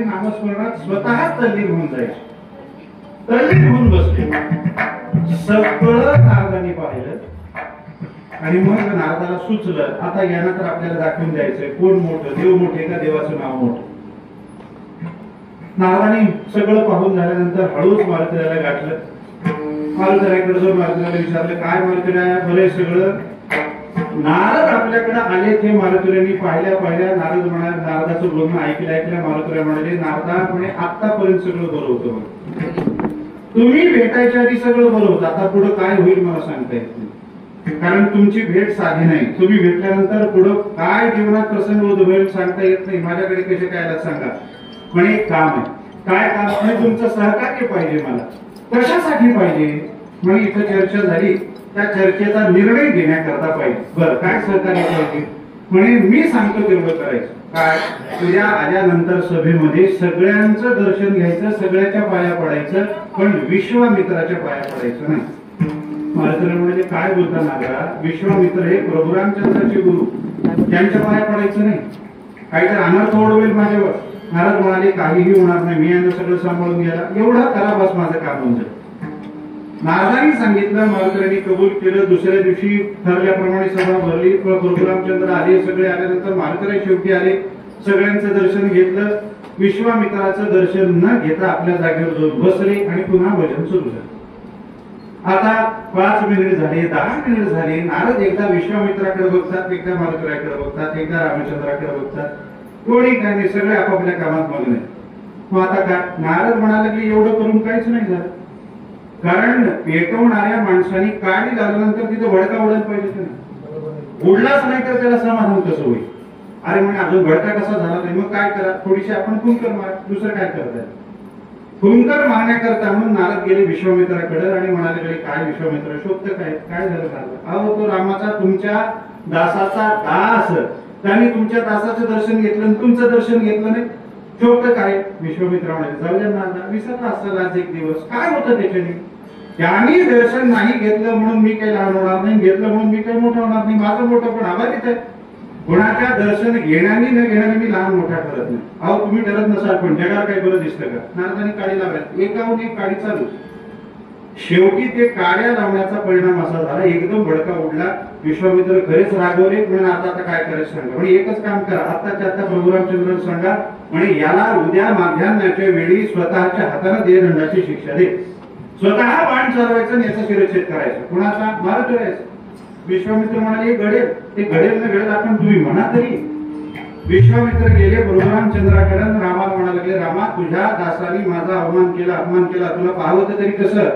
नामस्मरणात स्वतःच तल्लीन होऊन जायचे. तल्लीन होऊन बसले. सगळं नारदाने पाहिलं आणि मग नारदाला सुचलं आता यांना तर आपल्याला दाखवून द्यायचंय कोण मोठं, देव मोठे का देवाचं नाव मोठं. नारदाने सगळं पाहून झाल्यानंतर हळूच मारुतीला गाठलं. मारुतीकडे जाऊन मारुतीला विचारलं काय मारुतीला बरे सगळं. नारद आपल्याकडे आले ते मारुतीराणी पाहिल्या नारद म्हणाले, नारदाचं बोलणं ऐकल्या मारुतीरा म्हणाले नारदा म्हणे आतापर्यंत सगळं बरं होतं, तुम्ही भेटायच्या आधी सगळं बरं होतं, आता पुढे काय होईल मला सांगता येत नाही, कारण तुमची भेट साधी नाही. तुम्ही भेटल्यानंतर पुढे काय जीवनात प्रसंग उद्भवेल सांगता येत नाही. माझ्याकडे कसे काय सांगा म्हणे काम आहे. काय काम म्हणजे तुमचं सहकार्य पाहिजे मला. कशासाठी पाहिजे म्हणे इथं चर्चा झाली, त्या चर्चेचा निर्णय घेण्याकरता पाहिजे. बरं काय सहकार्य पाहिजे म्हणे मी सांगतो तेवढं करायचं. काय तुझ्या आल्यानंतर सभेमध्ये सगळ्यांचं दर्शन घ्यायचं, सगळ्याच्या पाया पडायचं, पण विश्वामित्राच्या पाया पडायचं नाही. महाराजांना म्हणाले काय बोलता नागरा, विश्वामित्र हे प्रभू रामचंद्राचे गुरु, त्यांच्या पाया पडायचं नाही, काहीतरी अनर्थ ओढवेल माझ्यावर. महाराज म्हणाले काहीही होणार नाही, मी यांना सगळं सांभाळून घ्यायला एवढा करा बस माझं काम होऊन जाईल. नारदांनी सांगितलं, मारुतीराणी कबूल केलं. दुसऱ्या दिवशी ठरल्याप्रमाणे सभा भरली. प्रभू रामचंद्र आले, सगळे आल्यानंतर मारुतीराणी शेवटी आले, सगळ्यांचं दर्शन घेतलं. विश्वामित्राचं दर्शन न घेता आपल्या जागेवर जाऊन बसले आणि पुन्हा भजन सुरू झालं. आता 5 मिनिट झाले, 10 मिनिट झाले. नारद एकदा विश्वामित्राकडे बघतात, एकदा मारुतीराकडे बघतात, एकदा रामचंद्राकडे बघतात. कोणी काय नाही, सगळे आपापल्या कामात मग्न आहेत. मग आता काय नारद म्हणाले की एवढं करून काहीच नाही झालं, कारण पेटवणाऱ्या माणसाने काडी लागल्यानंतर तिथे भडका उडायला पाहिजे ना. उडलाच नाही तर त्याला समाधान कसं होईल. अरे म्हणजे अजून भडका कसा झाला नाही, मग काय करा, थोडीशी आपण फुंकर मार, दुसरं काय करताय. फुंकर मारण्याकरता म्हणून नारद गेले विश्वामित्राकडे आणि म्हणाले काय विश्वामित्र शोभत काय, काय झालं नारद. अहो तो रामाचा तुमच्या दासाचा दास, त्यांनी तुमच्या दासाचं दर्शन घेतलं आणि तुमचं दर्शन घेतलं नाही, शोभत काय. विश्वामित्र म्हणाले जाऊ द्या नारदा, विसरला असता आज एक दिवस, काय होतं त्याच्याने. त्यांनी दर्शन नाही घेतलं म्हणून मी काही लहान होणार नाही, घेतलं म्हणून मी काही मोठं होणार नाही, माझं मोठं पण आभारीत आहे. कोणाच्या दर्शन घेण्याने न घेण्याने मी लहान मोठा ठरत नाही. अहो तुम्ही ठरत नसाल पण जगाला काही बरं दिसतं का? नारदांनी काडी लावल्या, एकाहून एक काडी चालू. शेवटी ते काड्या लावण्याचा परिणाम असा झाला, एकदम भडका उडला. विश्वामित्र खरेच रागवले, म्हणजे आता काय करायचं सांगा. म्हणजे एकच काम करा, आत्ताच्या आता प्रभू रामचंद्र सांगा, म्हणजे याला उद्या माध्यान्हाच्या वेळी स्वतःच्या हाताने देहदंडाची शिक्षा दे. स्वतः बाण चालवायचं आणि याचा शिरच्छेद करायचा. कुणाचा? मारुतीचा. विश्वामित्र म्हणाले घडेल, ते घडेल ना घडेल आपण तुम्ही म्हणा तरी. विश्वामित्र गेले प्रभू रामचंद्राकडे, रामाला म्हणायला लागले, रामा तुझ्या दासाने माझा अपमान केला, तुला पाहवत तरी कसं?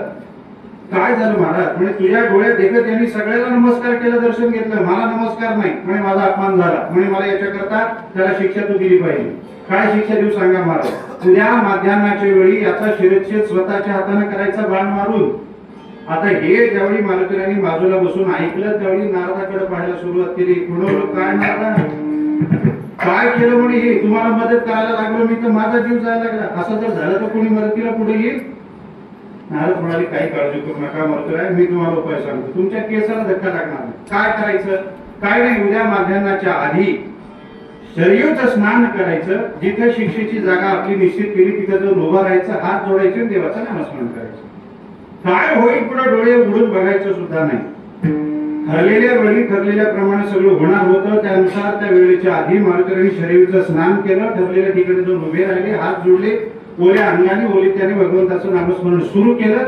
काय झालं महाराज? म्हणजे तुझ्या डोळ्यात देखत यांनी सगळ्याला नमस्कार केला, दर्शन घेतलं, मला नमस्कार नाही, म्हणजे माझा अपमान झाला, म्हणजे मला याच्याकरता त्याला शिक्षा तू दिली पाहिजे. काय शिक्षा देऊ सांगा महाराज? उद्या माध्यान्हाच्या वेळी याचा शिरच्छेद स्वतःच्या हाताने करायचा बाण मारून. आता हे ज्यावेळी मारुतीराणी बाजूला बसून ऐकलं त्यावेळी नारदाकडे पाहायला सुरुवात केली. काय नारदा काय केलं? म्हणे हे तुम्हाला मदत करायला लागलो मी तर माझा जीव जायला लागला. असं जर झालं तर कोणी मदतीला पुढे येईल? नारद म्हणाले काही काळजी करू नका मारुतीराय, मी तुम्हाला उपाय सांगतो, तुमच्या केसाला धक्का लागणार नाही. काय करायचं? काय नाही, उद्या माध्यान्हाच्या आधी शरीराचं स्नान करायचं, जिथे शिक्षेची जागा आपली निश्चित केली तिथे जाऊन उभा राहायचं, हात जोडायचे, देवाचं नामस्मरण करायचं. काय होईल पुढे डोळे उघडून बघायचं सुद्धा नाही. ठरलेल्या वेळी ठरलेल्याप्रमाणे सगळं होणार होतं. त्यानुसार त्या वेळेच्या आधी मारुतीराणी शरीराचं स्नान केलं, ठरलेल्या ठिकाणी जाऊन उभे राहिले, हात जोडले, ओल्या अंगाने ओलित्याने भगवंताचं नामस्मरण सुरू केलं.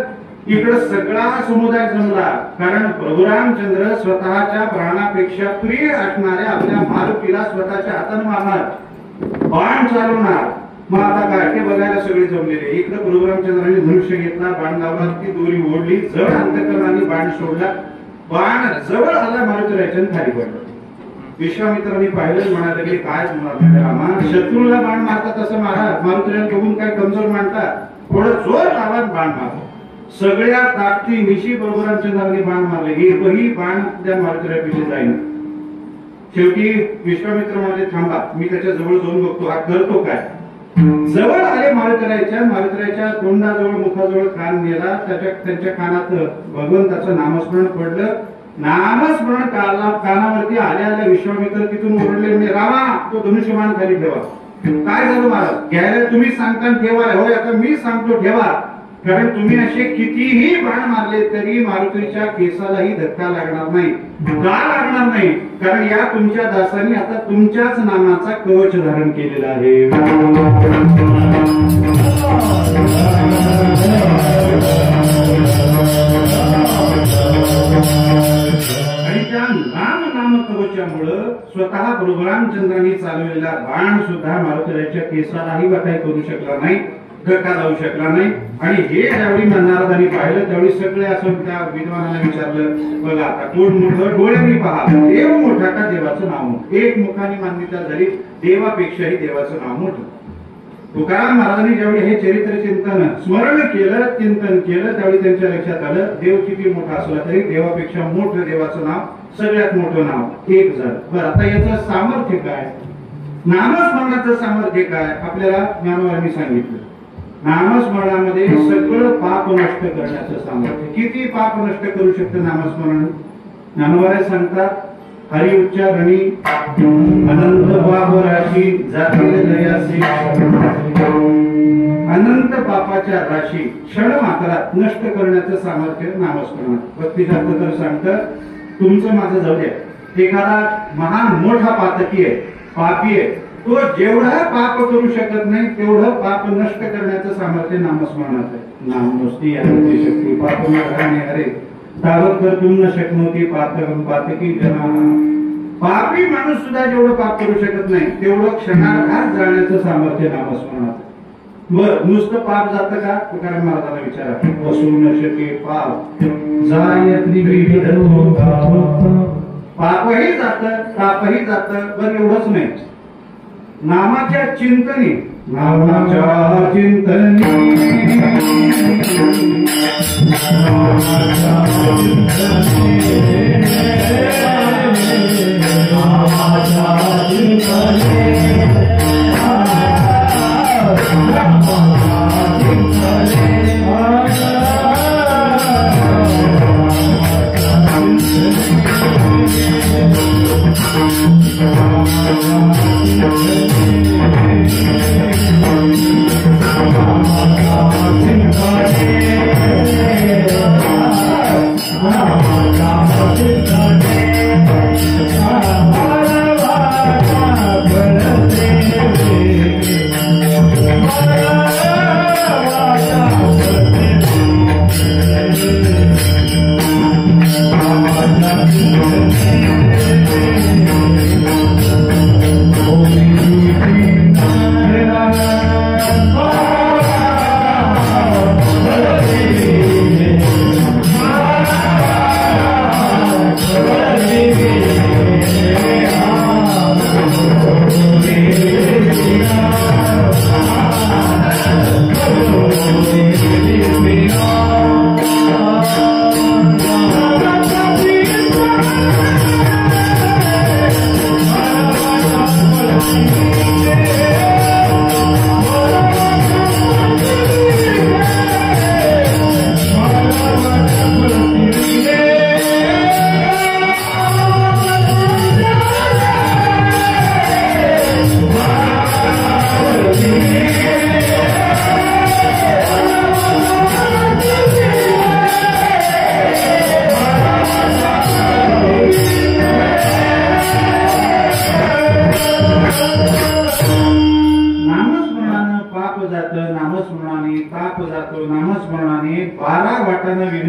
इकडे सगळा समुदाय जमला, कारण प्रभू रामचंद्र स्वतःच्या प्राणापेक्षा प्रिय असणाऱ्या आपल्या मारुतीला स्वतःच्या हाताने मारणार, बाण चालवणार. मग आता काय ते बघायला सगळे जमलेले. इकडे प्रभू रामचंद्राने धनुष्य घेतला, बाण लावला, ती दोरी ओढली, जड अंतकरणाने बाण सोडला, बाण जवळ आला मारुतीरायाच्या खाली पडला. विश्वामित्रांनी पाहिलं, म्हणाले की काय रामा, शत्रूला बाण मारतात तसं मारा, मारुतीराया बघून काय कमजोर मानतात, थोडं जोर लावा बाण मारा. सगळ्या ताकदीनिशी प्रभू रामचंद्रांनी बाण मारले, एकही बाण त्या मारुतीरायापेक्षा जाईना. शेवटी विश्वामित्र म्हणाले थांबा, मी त्याच्या जवळ जाऊन बघतो हा करतो काय. जवळ आले मारुतीरायाच्या तोंडाजवळ मुखाजवळ कान नेला, त्यांच्या कानात भगवंताचं नामस्मरण पडलं. नामस्मरण कानावरती आल्या विश्वामित्र तिथून ओरडले, म्हणजे रामा तो धनुष्यबाण खाली ठेवा. काय झालं महाराज? घ्यायला तुम्ही सांगता ठेवा, होय आता मी सांगतो ठेवा, कारण तुम्ही असे कितीही बाण मारले तरी मारुतीच्या केसालाही धक्का लागणार नाही. का लागणार नाही? कारण या तुमच्या दासांनी आता तुमच्याच नामाचा कवच धारण केलेला आहे. आणि त्या नाम कवचामुळं स्वतः प्रभू रामचंद्रांनी चालवलेला बाण सुद्धा मारुतीच्या केसालाही काही करू शकला नाही, धक्का लावू शकला नाही. आणि हे ज्यावेळी नारदांनी पाहिलं त्यावेळी सगळे असं त्या विद्वानाला विचारलं, बघा आता कोण मोठं? डोळ्यांनी पहा, देव मोठा का देवाचं नाव मोठं? एक मुखाने मान्यता झाली, देवापेक्षाही देवाचं नाव मोठं. तुकाराम महाराजांनी ज्यावेळी हे चरित्र चिंतन स्मरण केलं, चिंतन केलं, त्यावेळी त्यांच्या लक्षात आलं देव किती मोठा असला तरी देवापेक्षा मोठं देवाचं नाव सगळ्यात मोठं नाव एक झालं. बरं, आता याचं सामर्थ्य काय? नामस्मरणाचं सामर्थ्य काय? आपल्याला ज्ञानोबांनी सांगितलं, नामस्मरणामध्ये सगळं पाप नष्ट करण्याचं सामर्थ्य. किती पाप नष्ट करू शकतं नामस्मरण? ज्ञानोबा सांगतात, हरि उच्चारणी अनंत पाप राशी जातील दयासी, अनंत पापाच्या राशी क्षण मात्रात नष्ट करण्याचं सामर्थ्य नामस्मरणात. भक्तिशास्त्र तर सांगतं, तुमचं माझं जाऊ द्या, एखादा महान मोठा पातकी आहे, पापी आहे, तो जेवढा पाप करू शकत नाही तेवढं पाप नष्ट करण्याचं सामर्थ्य नामस्मरणात आहे. नाम नुसती याची शक्ती पाप न हरे तावत कर्तुम न शक्नोती पातकी जना. पापी माणूस सुद्धा जेवढं पाप करू शकत नाही तेवढं क्षणार्धात जाण्याचं सामर्थ्य नामस्मरणात. बर, नुसतं पाप जातं का? तुकाराम महाराजांना विचारा, वसू न शके पाप जायत्री विविध पापही जातं, तापही जातं. बर, एवढंच नाही, नामाच्या चिंतनी, नामाच्या चिंतनी,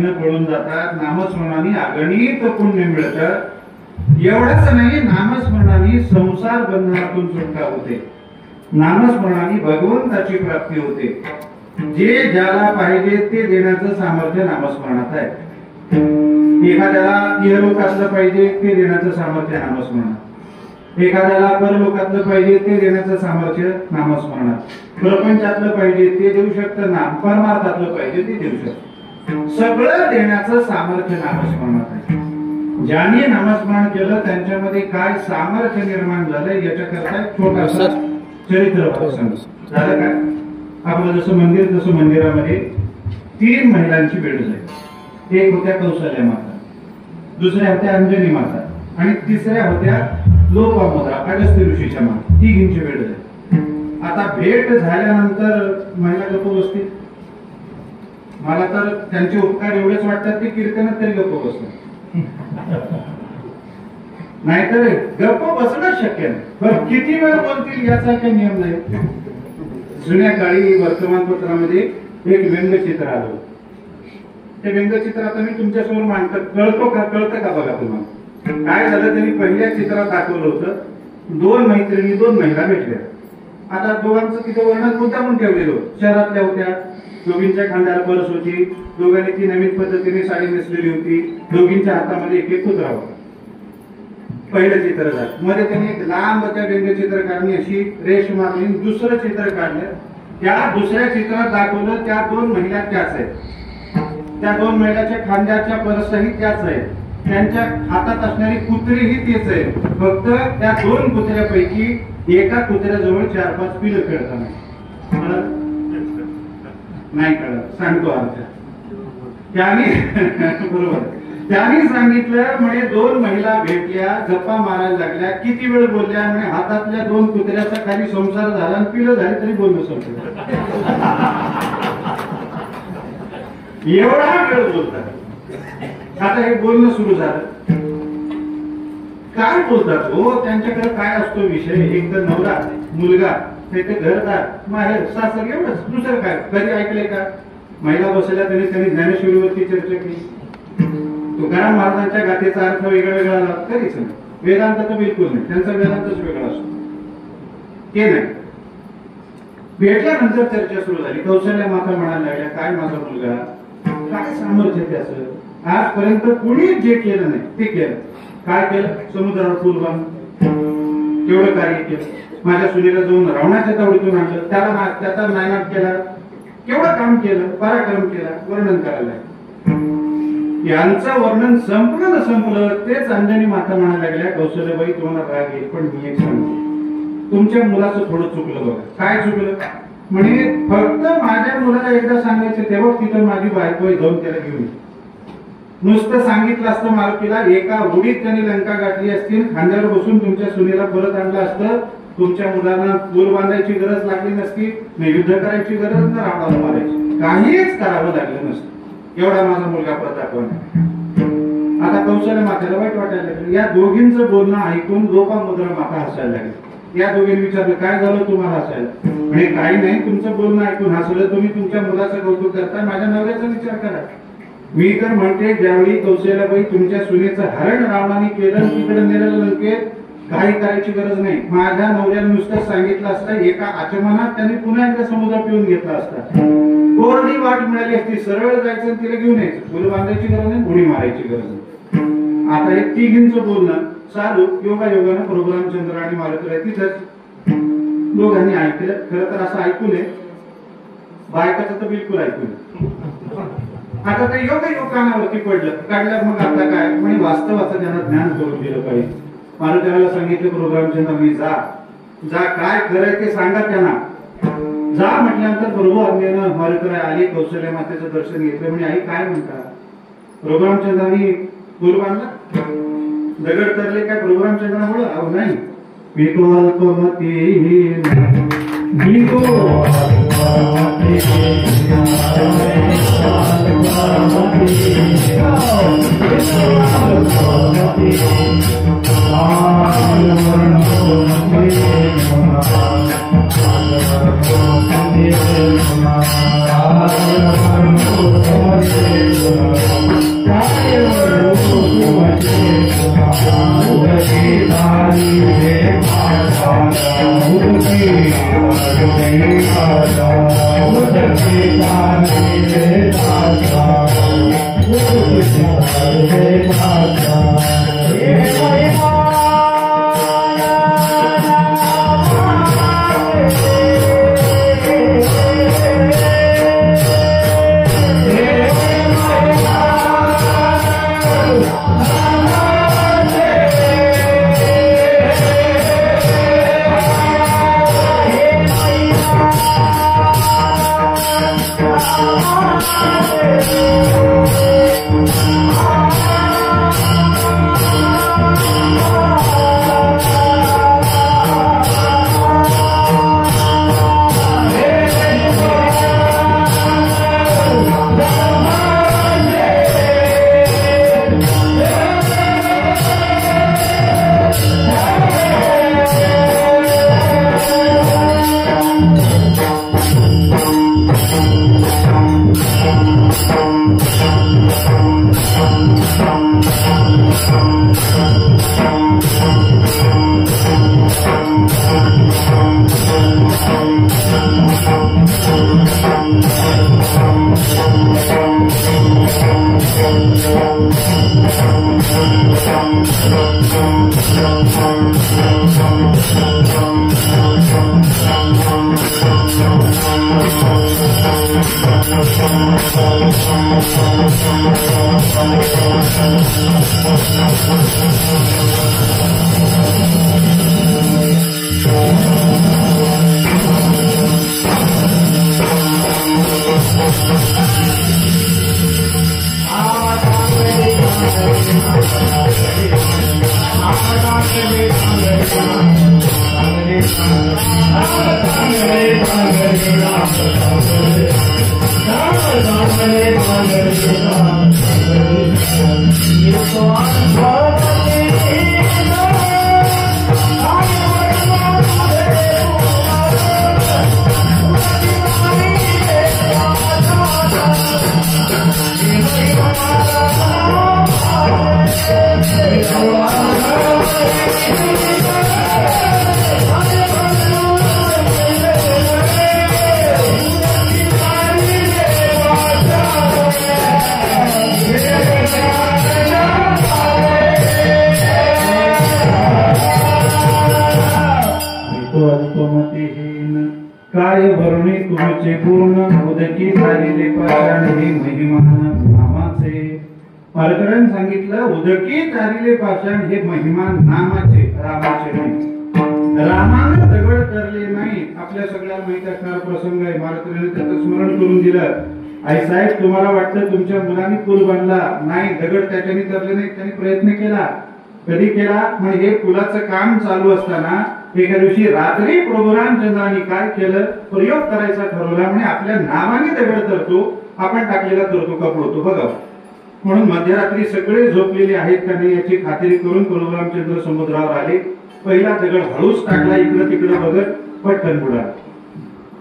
आगीनं पळून जातात. नामस्मरणाने अगणित पुण्य मिळतं. एवढंच नाही, नामस्मरणाने संसार बंधनातून सुटका होते. नामस्मरणाने भगवंताची प्राप्ती होते. जे ज्याला पाहिजे ते देण्याचं सामर्थ्य नामस्मरणात आहे. एखाद्याला इहलोकातलं पाहिजे ते देण्याचं सामर्थ्य नामस्मरणात. एखाद्याला परलोकातलं पाहिजे ते देण्याचं सामर्थ्य नामस्मरणात. प्रपंचातलं पाहिजे ते देऊ शकतं, परमार्थातलं पाहिजे ते देऊ शकतं. सगळं देण्याचं सामर्थ्य नामस्मरणात आहे. ज्यांनी नामस्मरण केलं त्यांच्यामध्ये काय सामर्थ्य निर्माण झालं याच्याकरता छोटासा चरित्र प्रसंग झालं. काय आपलं जसं मंदिर, तसं मंदिरामध्ये 3 महिलांची भेट झाली. एक होत्या कौशल्या माता, दुसऱ्या होत्या अंजनी माता आणि तिसऱ्या होत्या लोपामुद्रा अगस्त्य ऋषीच्या माता. 3 भेट झाली. आता भेट झाल्यानंतर महिला गप्प बसतील. मला तर त्यांचे उपकार एवढेच वाटतात की कीर्तनात तरी गप्प बसतात, नाहीतर गप्प बसणं शक्य नाही. पण किती वेळ बोलतील याचा काही नियम नाही. जुन्या काळी वर्तमानपत्रामध्ये एक व्यंगचित्र आलं. ते व्यंगचित्र आता मी तुमच्यासमोर मांडतो. कळतं का बघा तुम्हाला. काय झालं, त्यांनी पहिल्या चित्रात दाखवलं होतं 2 मैत्रिणी, 2 महिला भेटल्या. आता दोघांचं तिथे वर्णन मुद्दामून ठेवलेलं. शहरातल्या होत्या, दोघींच्या खांद्याला पर्स होती, दोघांनी ती नवीन पद्धतीने साडी नेसलेली होती, दोघींच्या हातामध्ये एक कुत्रा होता. पहिलं चित्र झालं. मध्ये त्यांनी एक लांब त्या व्यंगचित्रकारांनी अशी रेष मारली. दुसरं चित्र काढलं. त्या दुसऱ्या चित्रात दाखवलं त्या 2 महिला त्याच आहेत. त्या 2 महिलाच्या खांद्याच्या पर्सही त्याच आहेत. त्यांच्या हातात असणारी कुत्रीही तेच आहे. फक्त त्या 2 कुत्र्यापैकी एका कुत्र्याजवळ 4-5 पिलं खेळताना नाही कळत. सांगतो अर्थ. त्याने बरोबर त्यांनी सांगितलं म्हणे 2 महिला भेटल्या, गप्पा मारायला लागल्या, किती वेळ बोलल्या म्हणे. हातातल्या 2 कुत्र्याचा खाली संसार झाला आणि पिलं झाली तरी बोलणं संपलं. एवढा वेळ बोलतात. आता हे बोलणं सुरू झालं. काय बोलतात हो, त्यांच्याकडे काय असतो विषय. एक तर नवरा, मुलगा, त्याचे घरदार, माहेर, सासर, एवढंच. दुसरं काय कधी ऐकलंय का. महिला बसल्या तरी त्यांनी ज्ञानेश्वरीवरती चर्चा केली. तुकाराम महाराजांच्या गाथेचा अर्थ वेगळा वेगळा आला कधीच नाही. वेदांत तर बिलकुल नाही. त्यांचा वेदांतच वेगळा असतो. ते नाही. भेटल्यानंतर चर्चा सुरू झाली. कौशल्या माता म्हणायला लागल्या, काय माझा मुलगा, काय सामर्थ्य त्याचं. आजपर्यंत कुणीच जे केलं नाही ते केलं. काय केलं, समुद्रावर पूल बांध, तेवढं कार्य केलं. माझ्या सुनेला जाऊन रावणाच्या तावडीतून आणलं, त्याचा नायनाट केला, केवढं काम केलं, पराक्रम केला, वर्णन करायला. यांचं वर्णन संपलं न संपलं तेच अंजनी माता म्हणायला लागल्या, कौशल्यबाई तुम्हाला राग येईल पण मी एक सांगतो, तुमच्या मुलाचं थोडं चुकलं बघा. काय चुकलं म्हणे, फक्त माझ्या मुलाला एकदा सांगायचं तेव्हा तिथं माझी बायको जाऊन त्याला घेऊन. नुसतं सांगितलं असतं मारुतीला, एका उडीत त्यांनी लंका गाठली असती, खांद्यावर बसून तुमच्या सुनेला परत आणलं असतं, तुमच्या मुलांना पूल बांधायची गरज लागली नसती, न युद्ध करायची गरज, न रावणाला मारायची, काहीच करावं लागलं नसतं. एवढा माझा मुलगा प्रतापवान. आता कौशल्य मातेला वाईट वाटायला लागलं. या दोघींचं बोलणं ऐकून लोपामुद्रा माता हसायला लागली. या दोघींनी विचारलं, काय झालं तुम्हाला हसायला. म्हणजे काही नाही, तुमचं बोलणं ऐकून हसलं. तुम्ही तुमच्या मुलाचं कौतुक करता, माझ्या नवऱ्याचा विचार करा. मी तर म्हणते, ज्यावेळी कौशल्याबाई तुमच्या सुनेचं हरण रावणाने केलं, तिकडे नेलेलं लंकेत, काही करायची गरज नाही. माझ्या नवऱ्याला नुसतं सांगितलं असतं, एका आचमनात त्यांनी पुन्हा एकदा समुद्र पिऊन घेतला असता. कोरडी वाट मिळाली असती, सरळ जायचं तिला घेऊन यायचं. फुलं बांधायची गरज नाही, उडी मारायची गरज नाही. आता हे तिघींचं बोलणं चालू. योगायोगानं प्रभुरामचंद्र आणि मारुतीराय तिथंच. दोघांनी ऐकलं. खरं तर असं ऐकू नये, बायकाचं तर बिलकुल ऐकू नये. आता ते योगायोग कानावरती पडलं. काढलं मग आता काय म्हणजे वास्तवाचं त्यांना ज्ञान करून दिलं पाहिजे. मारुतीरायला सांगितलं, प्रभुरामचंद्रांनी जा जा, काय खरंय ते सांगा त्यांना. जा म्हटल्यानंतर प्रभू आज्ञेनं मारुतीराय आली, कौशल्य मातेचं दर्शन घेतलं. म्हणजे आई काय म्हणतात. प्रभुरामचंद्रांनी पूल बांधला, दगड तरले काय प्रभुरामचंद्रामुळं. अहो नाही, Thank you. काय भरणे तुमचे पूर्ण उदकी झालेले पाषाण हे महिमान नामाचे. पालकरांनी सांगितलं उदकी झालेले पाषाण हे महिमान नामाचे, रामाचे नाही. रामाने दगड तरले नाही. आपल्या सगळ्यांना माहिती असणारा प्रसंग आहे. मारुतीने त्याचं स्मरण करून दिलं. आई साहेब तुम्हाला वाटतं तुमच्या मुलांनी पूल बांधला नाही, दगड त्याच्याने तरले नाही, त्यांनी प्रयत्न केला. कधी केला म्हणजे पुलाचं काम चालू असताना एका दिवशी रात्री प्रभू रामचंद्रांनी काय केलं, प्रयोग करायचा ठरवला. म्हणजे आपल्या नावाने दगड तरतो, आपण टाकलेला तरतो का पडतो बघा. म्हणून मध्यरात्री सगळे झोपलेले आहेत का नाही याची खात्री करून प्रभू रामचंद्र समुद्रावर आले. पहिला दगड हळूच टाकला, इकडं तिकडं बघत पटकन बुडाला.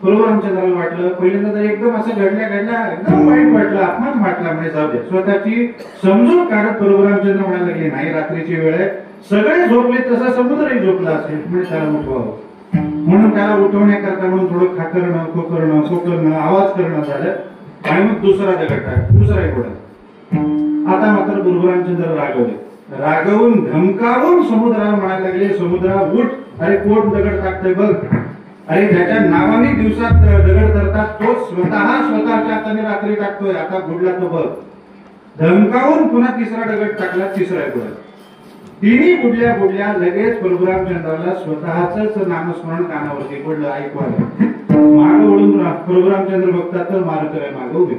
प्रभू रामचंद्राला वाटलं पहिल्यांदा तर एकदम असं घडल्या एकदम वाईट वाटलं, अपमान वाटला. म्हणजे जाऊ दे, स्वतःची समजून काढत प्रभू रामचंद्र म्हणायला लागले नाही रात्रीची वेळ आहे, सगळे झोपले तसा समुद्रही झोपला असेल, म्हणजे त्याला उठवावं. म्हणून त्याला उठवण्याकरता म्हणून थोडं खाकरणं खोकरणं आवाज करणं झालं. आणि मग दुसरा दगड टाक, दुसराही बुडा. आता मात्र प्रभू रामचंद्र रागवून धमकावून समुद्राला म्हणायला लागले समुद्रा उठ, अरे कोण दगड टाकतोय बघ, अरे ज्याच्या नावाने दिवसात दगड धरतात तो स्वतःच्या हाताने रात्री टाकतोय, आता बुडला तो बघ. धमकावून पुन्हा तिसरा दगड टाकला, तिसरा बुडला. तिन्ही बुडल्या लगेच प्रभू रामचंद्राला स्वतःच नामस्मरण कानावरती पडलं, ऐकवायला. माग ओढून प्रभू रामचंद्र बघतात तर मारुती मागे उभे.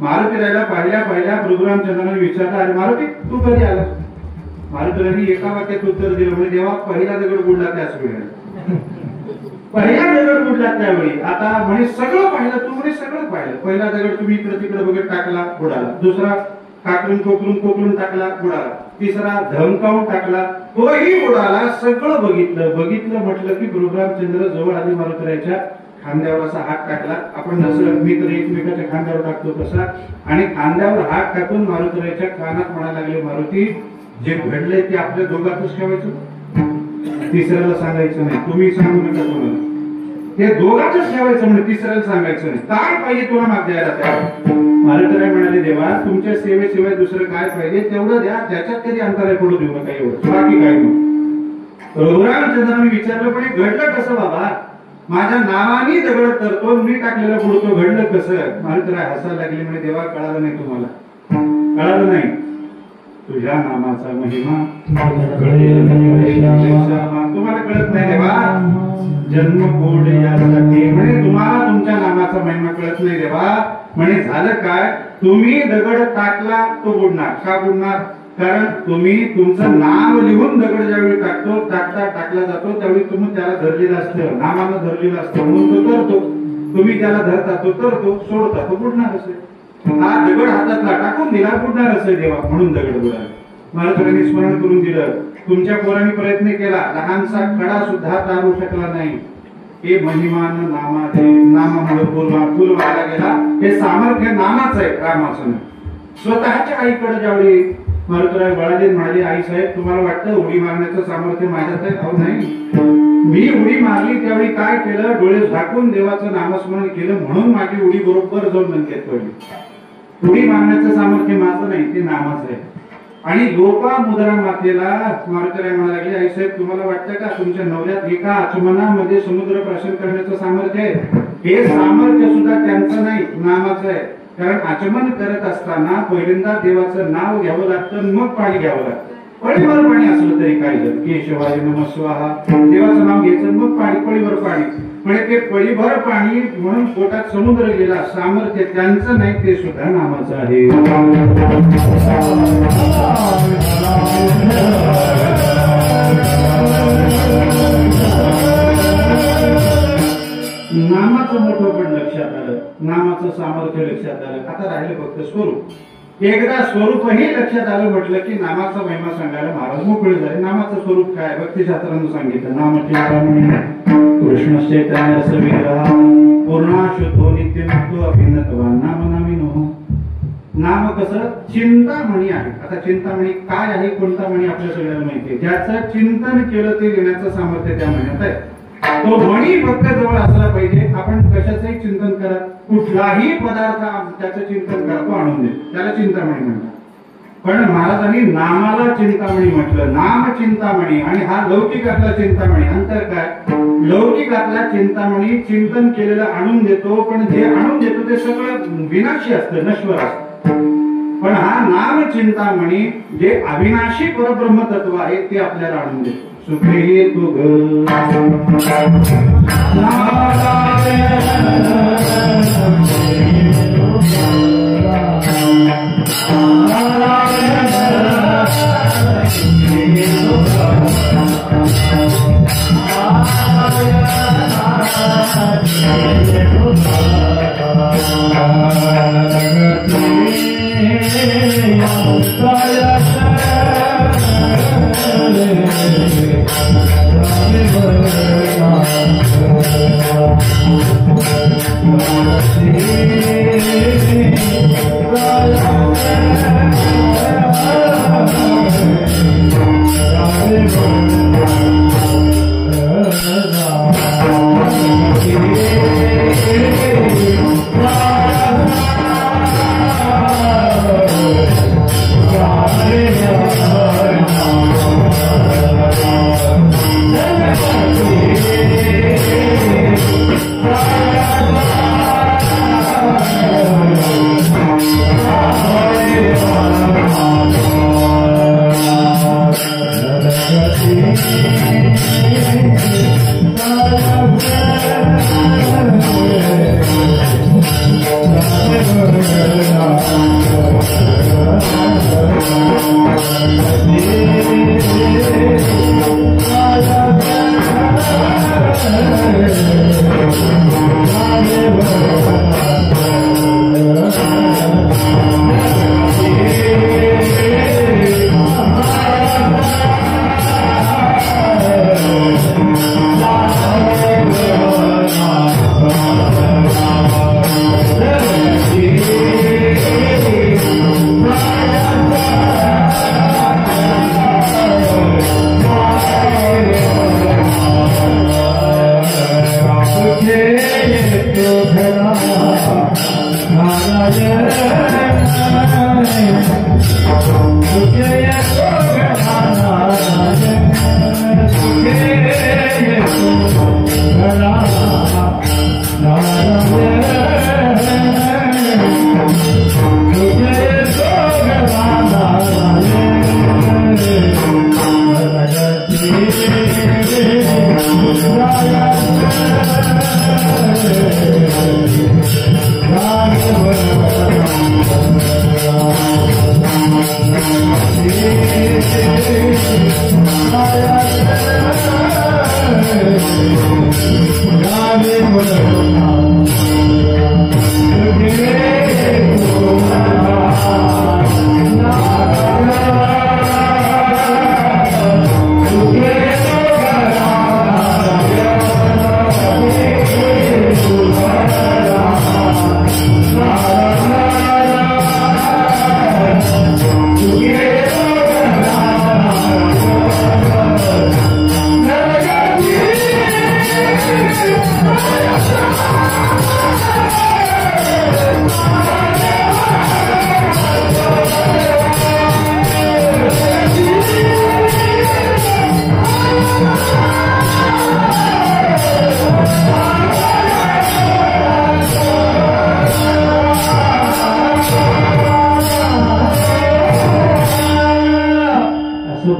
मारुतीला पाहिल्या प्रभू रामचंद्राने विचारलं, अरे मारुती तू कधी आला? मारुतीने एका वाक्यात उत्तर दिलं, म्हणजे देवा पहिला दगड बुडला त्याच वेळेला, पहिला दगड बुडला त्यावेळी. आता म्हणजे सगळं पाहिलं तू, म्हणजे सगळं पाहिलं. पहिला दगड तुम्ही इकडे तिकडे बघत टाकला, बुडाला. दुसरा काकरून कोकरून टाकला, बुडाला. तिसरा धमकावून टाकला, तोही बुडाला. सगळं बघितलं म्हटलं की प्रभू रामचंद्र जवळ आधी मारुतीच्या खांद्यावर असा हात टाकला. आपण जसं मित्र एकमेकाच्या खांद्यावर टाकतो तसा, आणि खांद्यावर हात टाकून मारुतीच्या कानात म्हणायला लागले, मारुती जे घडलंय ते आपल्या दोघातच ठेवायचं, तिसऱ्याला सांगायचं नाही, तुम्ही सांगू नका कोणाला. ते दोघांच ठेवायचं म्हणजे तिसऱ्याला सांगायचं नाही. काय पाहिजे तुला माग द्यायला त्या महाराज म्हणाले, देवा तुमच्या सेवेशिवाय दुसरं काय पाहिजे तेवढं द्या, त्याच्यात कधी अंतराय पडू देऊ नका, एवढं बाकी काय नाही. रघुरामचंद्रांनी विचारलं, पण हे घडलं कसं बाबा? माझ्या नावाने दगड करतो, मी टाकलेला बुडतो, घडलं कसं? महाराज हसायला लागले म्हणे, देवा कळालं नाही तुम्हाला, कळालं नाही. तुझ्या नामाचा महिमा तुम्हाला कळत नाही देवा. जन्म कोड यासाठी म्हणे तुम्हाला तुमच्या नामाचा महिमा कळत नाही देवा. म्हणे झालं काय, तुम्ही दगड टाकला तो बुडणार. का बुडणार? कारण तुम्ही तुमचं नाव लिहून दगड ज्यावेळी टाकला जातो त्यावेळी तुम्ही त्याला धरलेलं असतं, नामानं धरलेलं असतं म्हणून तो तरतो. तुम्ही त्याला धरता तो तरतो, सोडता तो बुडणार असेल. हा दगड हातातला टाकून दिला, बुडणार असेल देवा, म्हणून दगड बुडाला. महाराजांनी स्मरण करून दिलं, तुमच्या पोरांनी प्रयत्न केला, लहानसा खडा सुद्धा तारू शकला नाही. हे महिमान नामामुळे फुल व्हायला गेला. हे सामर्थ्य नामाच आहे, रामाचं नाही. स्वतःच्या आईकडे ज्यावेळी महाराज बळाजी म्हणाले, आई साहेब तुम्हाला वाटतं उडी मारण्याचं सामर्थ्य माझ्यात आहे? अहो नाही, मी उडी मारली त्यावेळी काय केलं, डोळे झाकून देवाचं नामस्मरण केलं म्हणून माझी उडी बरोबर जाऊन नंकेत पडली. उडी मारण्याचं सामर्थ्य माझं नाही, ते नामाचं आहे. आणि लोपा मुद्रा मातेला महाराज म्हणायला लागले, आई साहेब तुम्हाला वाटतं का तुमच्या नवऱ्यात एका आचमनामध्ये समुद्र प्राशन करण्याचं सामर्थ्य आहे? हे सामर्थ्य सुद्धा त्यांचं नाही, नामाचं आहे. कारण आचमन करत असताना पहिल्यांदा देवाचं नाव घ्यावं लागतं, मग पाणी घ्यावं लागतं. पळीभर पाणी असलं तरी काय झालं, केशवाय नमः स्वाहा देवाचं नाव घ्यायचं, मग पाणी, पळीभर पाणी. म्हणजे ते पळीभर पाणी म्हणून पोटात समुद्र गेला. सामर्थ्य त्यांचं नाही, ते सुद्धा नामाचं आहे. नामाचं मोठं पण लक्षात आलं, नामाचं सामर्थ्य लक्षात आलं. आता राहिलं फक्त स्वरूप. एकदा स्वरूपही लक्षात आलं म्हटलं की नामाचा महिमा सांगायला महाराज मोकळे झाले. नामाचं स्वरूप काय? भक्तिशास्त्रानं सांगितलं, नामचिंतामणी कृष्ण चैतन्य सविग्रह पूर्णाशुद्धो नित्यमुक्तो अभिन्नत्वान् नाम नामिनो. नाम कसं चिंतामणी आहे. आता चिंतामणी काय आहे, कोणता मणी आपल्या सगळ्यांना माहिती आहे. ज्याचं चिंतन केलं ते घेण्याचं सामर्थ्य त्या मण्यात आहे. तो मणी फक्त जवळ असला पाहिजे. आपण कशाचंही चिंतन करा, कुठलाही पदार्थ त्याचं चिंतन करा, तो आणून दे, त्याला चिंतामणी म्हणतात. पण महाराजांनी नामाला चिंतामणी म्हटलं, नाम चिंतामणी. आणि हा लौकिकातला चिंतामणी. अंतर काय? लौकिकातला चिंतामणी चिंतन केलेलं आणून देतो, पण जे आणून देतो ते सगळं विनाशी असतं, नश्वर असतं. पण हा नाम चिंतामणी जे अविनाशी परब्रह्म तत्व आहे ते आपल्याला आणून देतो. सुखी तुग Oh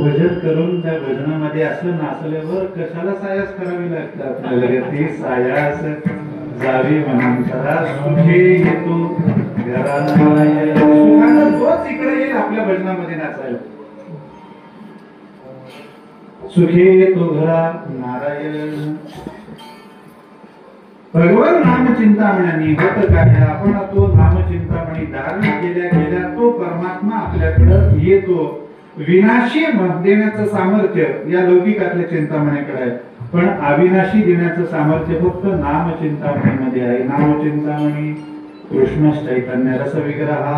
भजन करून त्या भजनामध्ये असं नाचल्यावर कशाला सायास करावी लागते आपल्याला ती सायास जावी मनांतरा सुखे येतो सुखानं तोच इकडे येईल आपल्या भजनामध्ये नाचायला सुखे येतो घरा नारायण भगवान नामचिंतामणी होत काय आपण तो नामचिंतामणी धारण केल्या गेल्या तो परमात्मा आपल्याकडे येतो विनाशी देण्याचं सामर्थ्य या लौकिकातल्या चिंतामणीकडे आहे पण अविनाशी देण्याचं सामर्थ्य फक्त नामचिंतामणीमध्ये आहे नामचिंतामणी कृष्ण चैतन्य रस विग्रह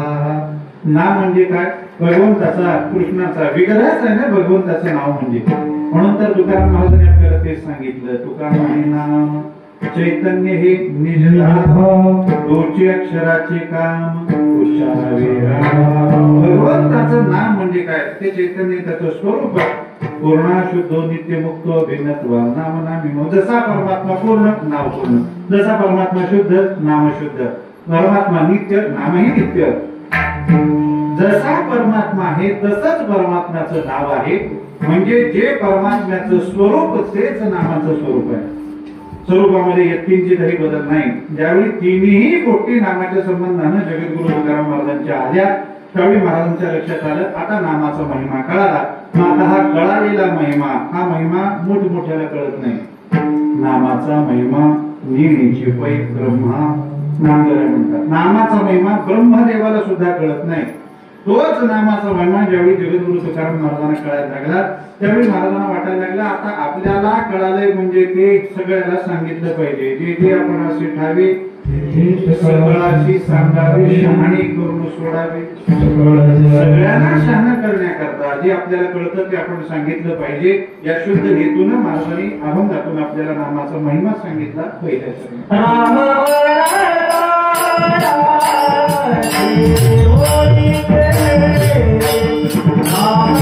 नाम म्हणजे काय भगवंताचा कृष्णाचा विग्रहच आहे ना भगवंताचं नाव म्हणजे म्हणून तर तुकाराम महाराजांनी आपल्याला तेच सांगितलं तुका म्हणे नाम चैतन्य हे निज दोचे अक्षराचे काम उच्चारावे भगवंताचं नाम म्हणजे काय ते चैतन्य त्याचं स्वरूप पूर्ण शुद्ध नित्य मुक्त भिन्नत्व नाम नामी जसा परमात्मा पूर्ण नाव पूर्ण जसा परमात्मा शुद्ध नाम शुद्ध परमात्मा नित्य नामही नित्य जसा परमात्मा आहे तसंच परमात्म्याचं नाव आहे म्हणजे जे परमात्म्याचं स्वरूप तेच नामाचं स्वरूप आहे स्वरूपामध्ये यत्किंचितही बदल नाही ज्यावेळी तिन्ही गोष्टी नामाच्या संबंधानं जगद्गुरु तुकाराम महाराजांच्या आल्या त्यावेळी महाराजांच्या लक्षात आलं आता नामाचा महिमा कळाला मग आता हा कळालेला महिमा हा महिमा मोठमोठ्याला कळत नाही नामाचा महिमा नीचे पै ब्रह्मा नामदेव म्हणतात नामाचा महिमा ब्रह्मदेवाला सुद्धा कळत नाही तोच नामाचा महिमा ज्यावेळी जगद्गुरु तुकाराम महाराजांना कळायला लागला त्यावेळी महाराजांना वाटायला लागला आता आपल्याला कळालंय म्हणजे ते सगळ्याला सांगितलं पाहिजे जे जे आपण असे ठावे सगळ्याची सांगावे शहाणी करून सोडावे सगळ्यांना शहाणा करण्याकरता जे आपल्याला कळतं ते आपण सांगितलं पाहिजे या शुद्ध हेतून महाराजांनी अभंगातून आपल्याला नामाचा महिमा सांगितला पहिल्या Oh,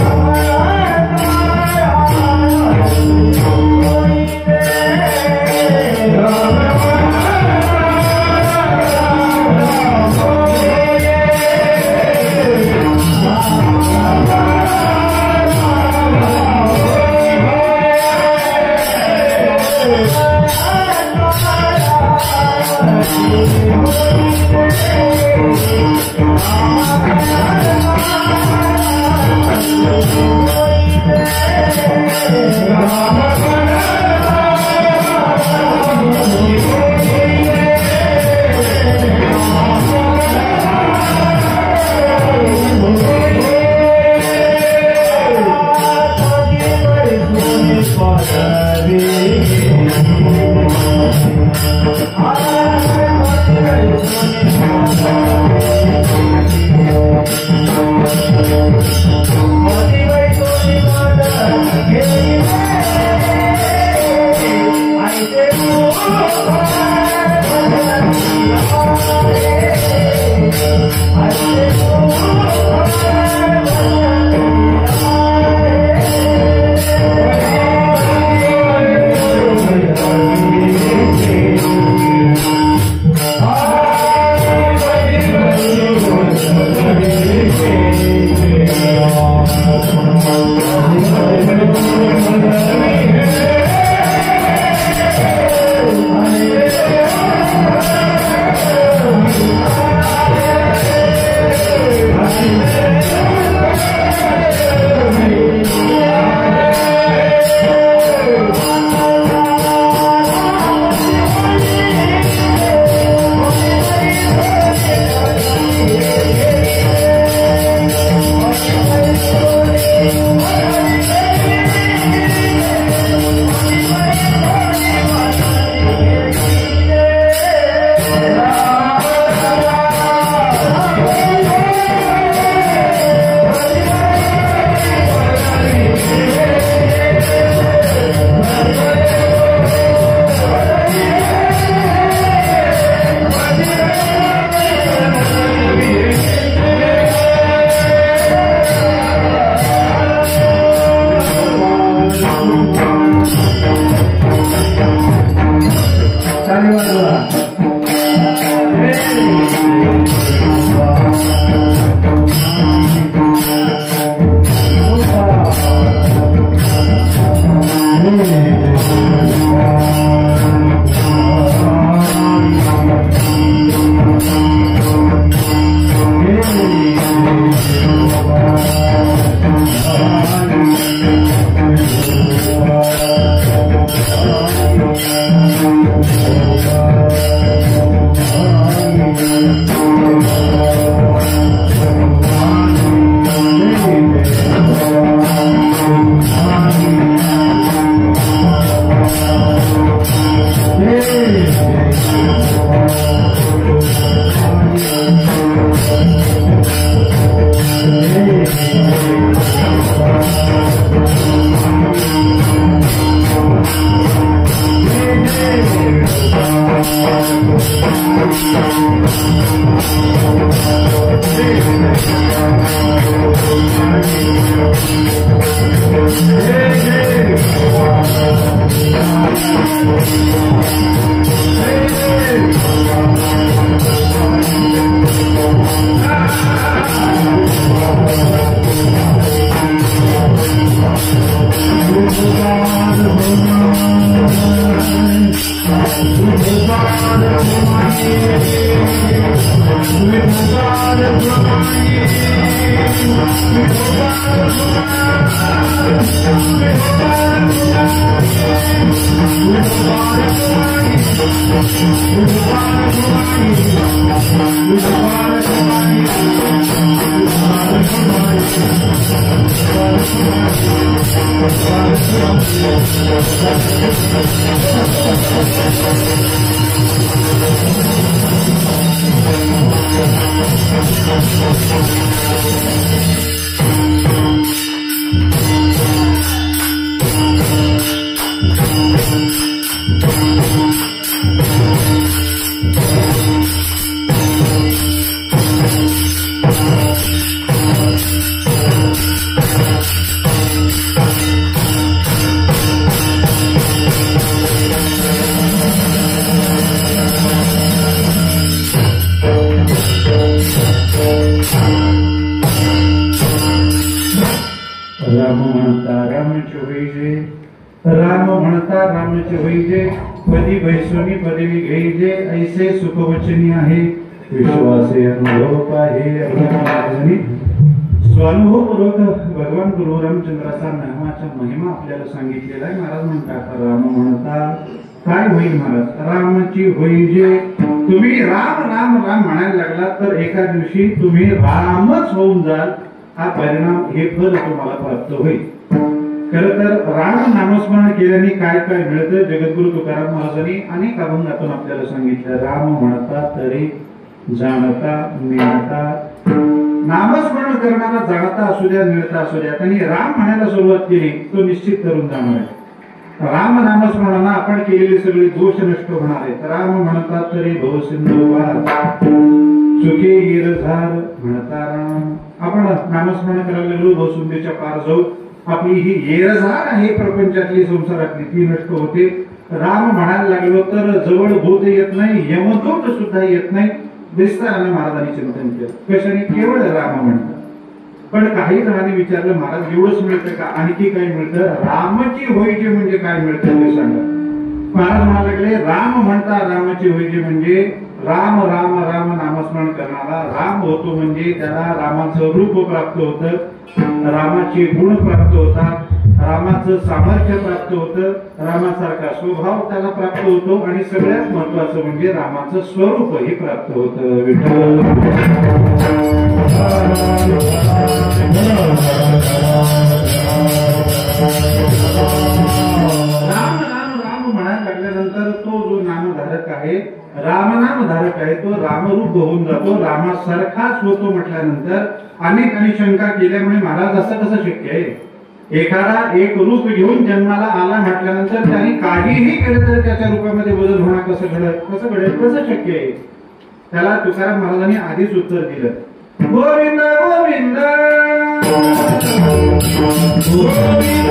रामाचे होईजे पदी बैसोनी पदवी घेईजे ऐसे सुखवचनी आहे विश्वासे अनुभव पाहे स्वानुभवपूर्वक भगवान गुरु रामचंद्राचा नामाचा महिमा आपल्याला सांगितलेला आहे. महाराज म्हणतात राम म्हणतात काय होईल महाराज रामाची होईजे. तुम्ही राम राम राम म्हणायला लागला तर एका दिवशी तुम्ही रामच होऊन जाल. हा परिणाम हे फल तुम्हाला प्राप्त होईल. खर तर राम नामस्मरण केल्याने काय काय मिळतं जगद्गुरु तुकाराम महाराजांनी अनेक अभंगातून आपल्याला सांगितलं. राम म्हणता तरी जाणता मिळता. नामस्मरण करणारा जाणता असू द्या मिळता असू द्या त्यांनी राम म्हणायला सुरुवात केली तो निश्चित करून जाणार आहे. राम नामस्मरणाला आपण केलेले सगळे दोष नष्ट होणार आहेत. राम म्हणता तरी भवसिंधू पार चुके येरझार म्हणता राम. आपण नामस्मरण करायला लागलो भवसिंधूच्या पार जाऊ. आपली ही येरझार आहे प्रपंचातली संसारातली ती नष्ट होते. राम म्हणायला लागलो तर जवळ भूत येत नाही यमदूत सुद्धा येत नाही. विस्ताराने महाराजांनी चिंतन केलं कशाने केवळ राम म्हणतात. पण काही जणांनी विचारलं महाराज एवढंच मिळतं का आणखी काय मिळतं. रामाची होईजे म्हणजे काय मिळतं ते सांगा. महाराज म्हणायला लागले राम म्हणता रामाची होईजे म्हणजे राम राम राम नामस्मरण करणारा राम होतो म्हणजे त्याला रामाचं रूप प्राप्त होतं. रामाचे गुण प्राप्त होतात. रामाचं सामर्थ्य प्राप्त होतं. रामासारखा स्वभाव त्याला प्राप्त होतो आणि सगळ्यात महत्वाचं म्हणजे रामाचं स्वरूप हे प्राप्त होतं. विठ्ठल राम राम राम म्हणायला लागल्यानंतर तो जो नामधारक आहे रामनामधारक आहे तो रामरूप होऊन जातो. रामासारखाच होतो म्हटल्यानंतर अनेकांनी शंका केल्यामुळे महाराज असं कसं शक्य आहे. एखादा एक रूप घेऊन जन्माला आला म्हटल्यानंतर त्यांनी काहीही केलं तर त्याच्या रूपामध्ये बदल होणार कसं घडेल कसं शक्य आहे. त्याला तुकाराम महाराजांनी आधीच उत्तर दिलं गोविंद गोविंद गोविंद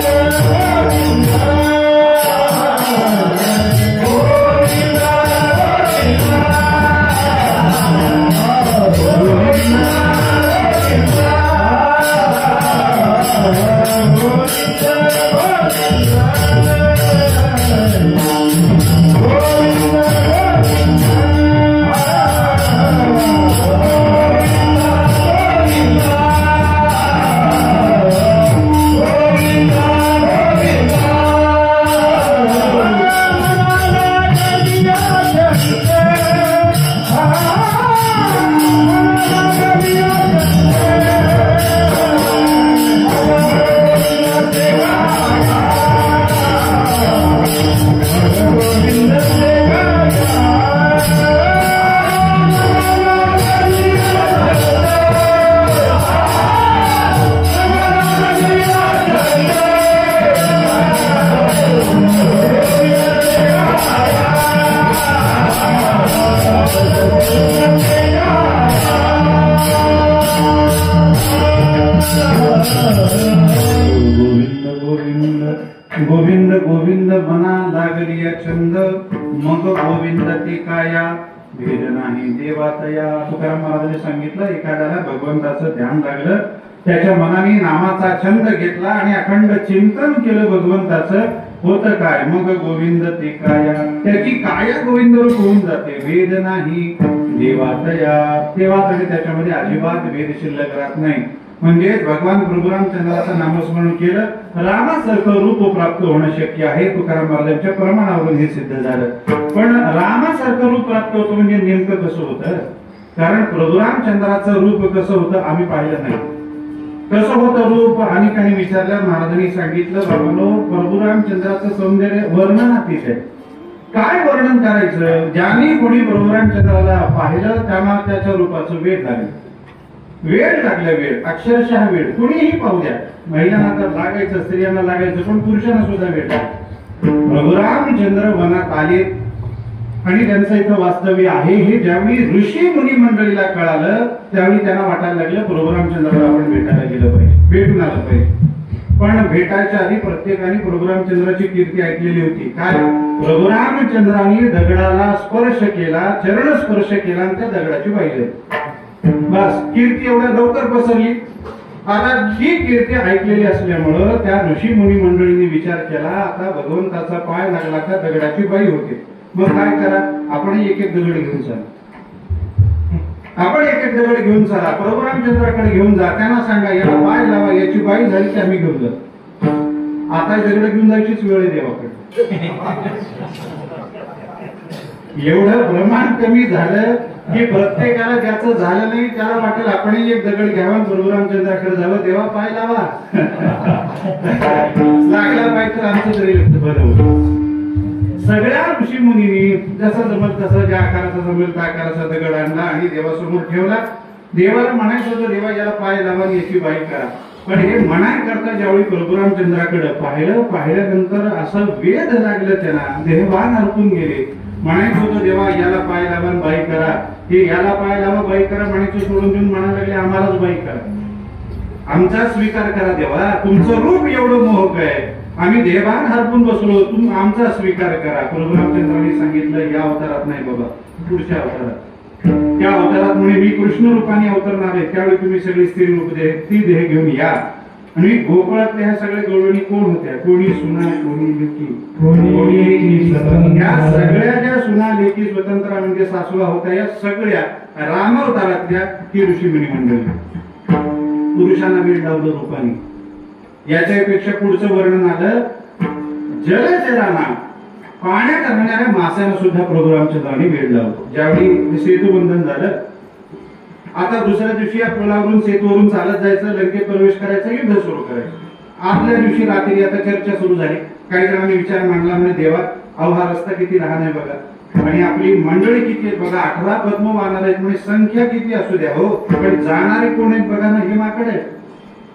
गोविंद गोविंद गोविंद गोविंद मना लागली छंद मग गोविंद ते काया भेद नाही देवातया. तुकाराम महाराजांनी सांगितलं एखाद्याला भगवंताचं ध्यान लागलं, त्याच्या मनाने नामाचा छंद घेतला आणि अखंड चिंतन केलं भगवंताचं, होतं काय मग गोविंद ते काया, त्याची काया गोविंद रूप होऊन जाते. भेद नाही देवातया, तेव्हा तरी त्याच्यामध्ये अजिबात भेद शिल्लक राहत नाही. म्हणजे भगवान प्रभू रामचंद्राचं नामस्मरण केलं, रामासारखं रूप प्राप्त होणं शक्य आहे. तुकाराम महाराजांच्या प्रमाणावरून हे सिद्ध झालं. पण रामासारखं रूप प्राप्त होतं म्हणजे नेमकं कसं होतं? कारण प्रभू रामचंद्राचं रूप कसं होतं आम्ही पाहिलं नाही. कसं होतं रूप अनेकांनी विचारलं. महाराजांनी सांगितलं, बाबांनो, प्रभू रामचंद्राचं सौंदर्य वर्णनातीत आहे. काय वर्णन करायचं? ज्याने कोणी प्रभू रामचंद्राला पाहिलं त्यांना त्याच्या रूपाचं वेळ लागलं. वेळ लागला, वेळ अक्षरशः वेळ. कुणीही पाहू द्या, महिलांना तर लागायचं, स्त्रियांना लागायचं, पण पुरुषांना सुद्धा वेळ. प्रभू रामचंद्र वनात आले आणि त्यांचं इथं वास्तव्य आहे हे ज्यावेळी ऋषी मुनी मंडळीला कळालं, त्यावेळी त्यांना वाटायला लागलं प्रभू रामचंद्राला आपण भेटायला गेलं पाहिजे, भेटून आलं पाहिजे. पण भेटायच्या आधी प्रत्येकाने प्रभू रामचंद्राची कीर्ती ऐकलेली होती. काय? प्रभू रामचंद्राने दगडाला स्पर्श केला, चरण स्पर्श केला आणि त्या दगडाची पाहिजे. बस, कीर्ती एवढ्या लवकर पसरली. आता ही कीर्ती ऐकलेली असल्यामुळं त्या ऋषी मुनी मंडळींनी विचार केला, आता भगवंताचा पाय लागला का दगडाची बाई होते. मग काय करा, आपण एक एक दगड घेऊन चला, आपण एक एक दगड घेऊन चला, प्रभू रामचंद्राकडे घेऊन जा, त्यांना सांगा याला पाय लावा, याची बाई झाली की आम्ही घेऊन जाऊ. आता दगड घेऊन जायचीच वेळ आहे देवाकडे. एवढं प्रमाण कमी झालं की प्रत्येकाला ज्याचं झालं नाही त्याला वाटेल आपणही एक दगड घ्यावा, प्रभू रामचंद्राकडे जावं, देवा पाय लावा. लागला पाय तर आमचं तरी बरं होतं. सगळ्या ऋषी मुनींनी जसं जमत तसं, ज्या आकाराचा जमेल त्या आकाराचा दगड आणला आणि देवासमोर ठेवला. देवाला म्हणायचं होतं, देवा याला पाय लावा आणि याची बाई करा. पण हे म्हणाय करता ज्यावेळी प्रभू रामचंद्राकडे पाहिल्यानंतर असं वेद लागलं, त्यांना देहभान हरपून गेले. म्हणायचं होतं देवा याला पाय लावा बाई करा, हे याला पाय लावा बाई करा म्हणायचं सोडून देऊन म्हणायला लागले आम्हालाच बाई करा, आमचा स्वीकार करा देवा, तुमचं रूप एवढं मोहक आहे, आम्ही देहभान हरपून बसलो, तुम्ही आमचा स्वीकार करा. प्रभू रामचंद्रांनी सांगितलं या अवतारात नाही बाबा, पुढच्या अवतारात. त्या अवतारात म्हणे मी कृष्ण रूपाने अवतरणार आहे, त्यावेळी तुम्ही सगळी स्त्री रूप ती देह घेऊन या. आणि गोकुळातल्या ह्या सगळ्या गवळणी कोण होत्या? कोणी सुना, कोणी लेकी, कोणी स्वतंत्र. या सगळ्या ज्या सुना, लेकी, स्वतंत्र म्हणजे सासवा होत्या, या सगळ्या रामावतारातल्या ही ऋषीमुनी मंडळी. पुरुषांना वेळ लावलं रूपाने. याच्यापेक्षा पुढचं वर्णन आलं, जलचरांना, पाण्यात राहणाऱ्या माशांना सुद्धा प्रभू रामचंद्रांनी वेळ लावतो. ज्यावेळी सेतुबंधन झालं, आता दुसऱ्या दिवशी या पुलावरून सेतूवरून चालत जायचं, लंकेत प्रवेश करायचं, युद्ध सुरू करायचं. आदल्या दिवशी रात्री आता चर्चा सुरू झाली. काही जणांनी विचार मांडला, म्हणजे देवा अहो हा रस्ता किती लहान आहे बघा, आणि आपली मंडळी किती आहेत बघा, 18 पद्मवानर आहेत, म्हणजे संख्या किती असू द्या हो, पण जाणारे कोण आहेत बघा ना, हे माकड आहेत.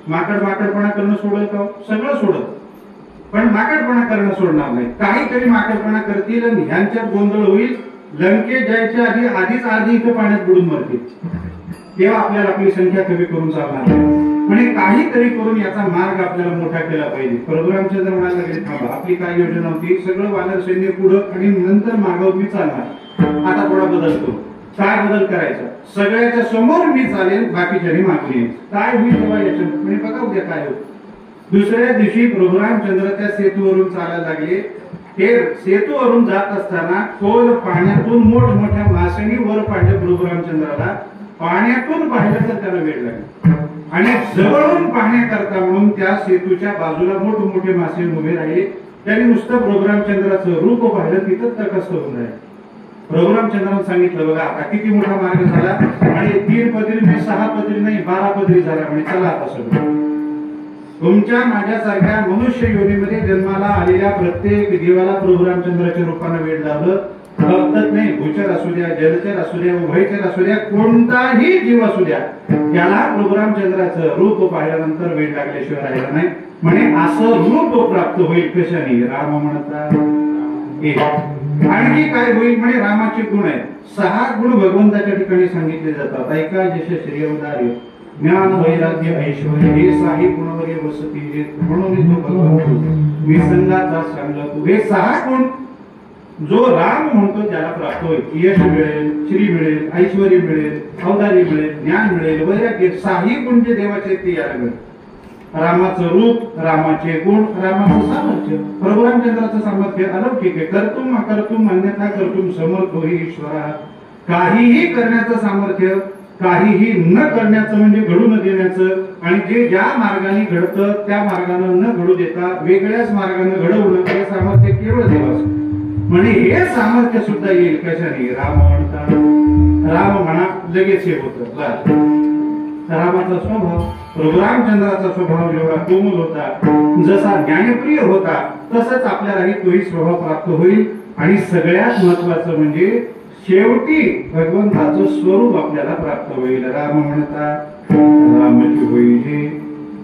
माकडपणा करणं सोडल का? सगळं सोडत, पण माकडपणा करणं सोडणार नाही. काहीतरी माकडपणा करतील आणि ह्यांच्यात गोंधळ होईल, लंकेत जायच्या आधीच आधी इथं पाण्यात बुडून मरतील. तेव्हा आपल्याला आपली संख्या कमी करून चालणार नाही, म्हणजे काहीतरी करून याचा मार्ग आपल्याला मोठा केला पाहिजे. प्रभू रामचंद्र म्हणायला लागले थांबा, आपली काय योजना होती, सगळं वानर सैन्य पुढं आणि नंतर मागावर मी चालणार, आता थोडा बदल करू. काय बदल करायचा? सगळ्याच्या समोर मी चालेल, बाकीच्याने मागून येईल. काय होईल तेव्हा याच्या म्हणजे बघा उद्या काय होत. दुसऱ्या दिवशी प्रभू रामचंद्र त्या सेतूवरून चालायला लागले. ते सेतूवरून जात असताना खोल पाण्यातून मोठमोठ्या माशांनी वर पाडले प्रभू रामचंद्राला. पाण्यातून पाहिलं तर त्याला वेळ लागला, आणि जवळून पाहण्याकरता म्हणून त्या सेतूच्या बाजूला मोठमोठे मासे उभे राहिले. त्यांनी नुसतं प्रभू रामचंद्राचं रूप पाहिलं, तिथं तटस्थ होऊन राहिले. प्रभू रामचंद्रांनी सांगितलं बघा आता किती मोठा मार्ग झाला, आणि 3 पदरी नाही, 6 पदरी नाही, 12 पदरी झाला. म्हणजे चला आता सगळं तुमच्या माझ्यासारख्या मनुष्य योनीमध्ये जन्माला आलेल्या प्रत्येक देवाला प्रभू रामचंद्राच्या रूपाने वेळ लावलं. फक्तच नाही, भूचर असू द्या, जलचर असू द्या, उभयचर असू द्या, कोणताही जीव असू द्या, त्याला प्रभू रामचंद्राचं रूप पाहिल्यानंतर वेळ लागल्याशिवाय राहिला नाही. म्हणे असं रूप प्राप्त होईल कशाने? राम म्हणतात. आणखी काय होईल? म्हणे रामाचे गुण आहेत. 6 गुण भगवंताच्या ठिकाणी सांगितले जातात. ऐका जसे श्रीअवतार्य ज्ञान वैराग्य ऐश्वर्य हे साही गुणवरे वसती जे म्हणून तो भगवंत विसंगाचा सांगला तू हे 6 गुण जो राम म्हणतो त्याला प्राप्त होईल. यश मिळेल, श्री मिळेल, ऐश्वर्य मिळेल, औदार्य मिळेल, ज्ञान मिळेल, वैराग्य 6 गुण जे देवाचे ते याला रामाचं रूप, रामाचे गुण, रामाचं सामर्थ्य, प्रभू रामचंद्राचं सामर्थ्य अलौकिक आहे. कर्तुम अकर्तुम अन्यथा कर्तुम समर्थ होई ईश्वरा. काहीही करण्याचं सामर्थ्य, काहीही न करण्याचं म्हणजे घडू न देण्याचं, आणि जे ज्या मार्गाने घडतं त्या मार्गाने न घडू देता वेगळ्याच मार्गाने घडवणं हे सामर्थ्य केवळ देवाचं. म्हणजे हे सामर्थ्य सुद्धा येईल कशाने? राम म्हणता. राम म्हणा लगेच हे होतं. रामाचा स्वभाव, प्रभू रामचंद्राचा स्वभाव जेवढा कोमल होता, जसा ज्ञानप्रिय होता, तसंच आपल्यालाही तोही स्वभाव प्राप्त होईल. आणि सगळ्यात महत्वाचं म्हणजे शेवटी भगवंताचं स्वरूप आपल्याला प्राप्त होईल. राम म्हणता रामची होईल.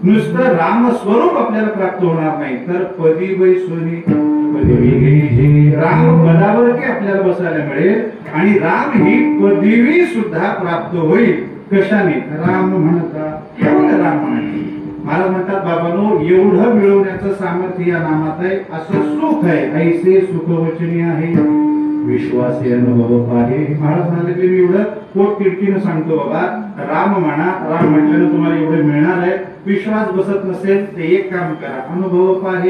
नुसतं राम स्वरूप आपल्याला प्राप्त होणार नाही, तर पदी वै सोनी पदवी राम पदावरती आपल्याला बसायला मिळेल, आणि राम ही पदवी सुद्धा प्राप्त होईल. कशाने? राम म्हणता. केवळ राम म्हणता. महाराज म्हणतात बाबांनो, एवढं मिळवण्याचं सामर्थ्य या नामात आहे. असं सुख आहे, ऐसे सुखवचनी आहे, विश्वासी अनुभव पाहे. महाराज म्हणाले की मी एवढं पोट तिडकीनं सांगतो बाबा, राम म्हणा. राम म्हटल्यानं तुम्हाला एवढं मिळणार आहे. विश्वास बसत नसेल तर एक काम करा, अनुभव पाहे.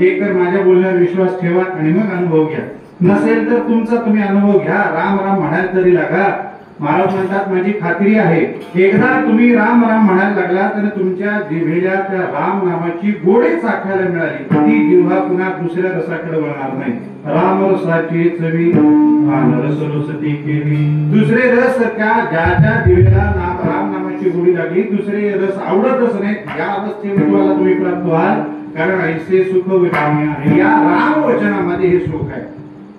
एक तर माझ्या बोलण्यावर विश्वास ठेवा आणि मग अनुभव घ्या. नसेल तर तुमचा तुम्ही अनुभव घ्या. राम राम म्हणायला तरी लागा. महाराज म्हणतात माझी खात्री आहे, एकदा तुम्ही राम राम म्हणायला लागला तर तुमच्या जिभेला त्या राम नामाची गोडी चाखायला मिळाली, ती जिव्हा पुन्हा दुसऱ्या रसाकडे वळणार नाही. राम रसाची चवी रसरसती केली. दुसरे रस त्या ज्या जिभेला राम नामाची गोडी लागली, दुसरे रस आवडतच नाही. या अवस्थेवर तुम्ही प्राप्त व्हाल, कारण ऐसे सुख वचनी आहे. या राम वचनामध्ये हे सुख आहे.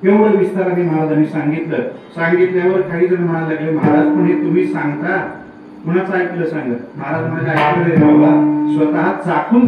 एवढं विस्ताराने महाराजांनी सांगितलं. सांगितल्यावर काही जण म्हणायला लागले, महाराज पण हे तुम्ही सांगता, कुणाचं ऐकलं सांगा. महाराज माझ्या ऐकलं बाबा, स्वतः चाखून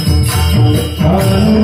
विश्वास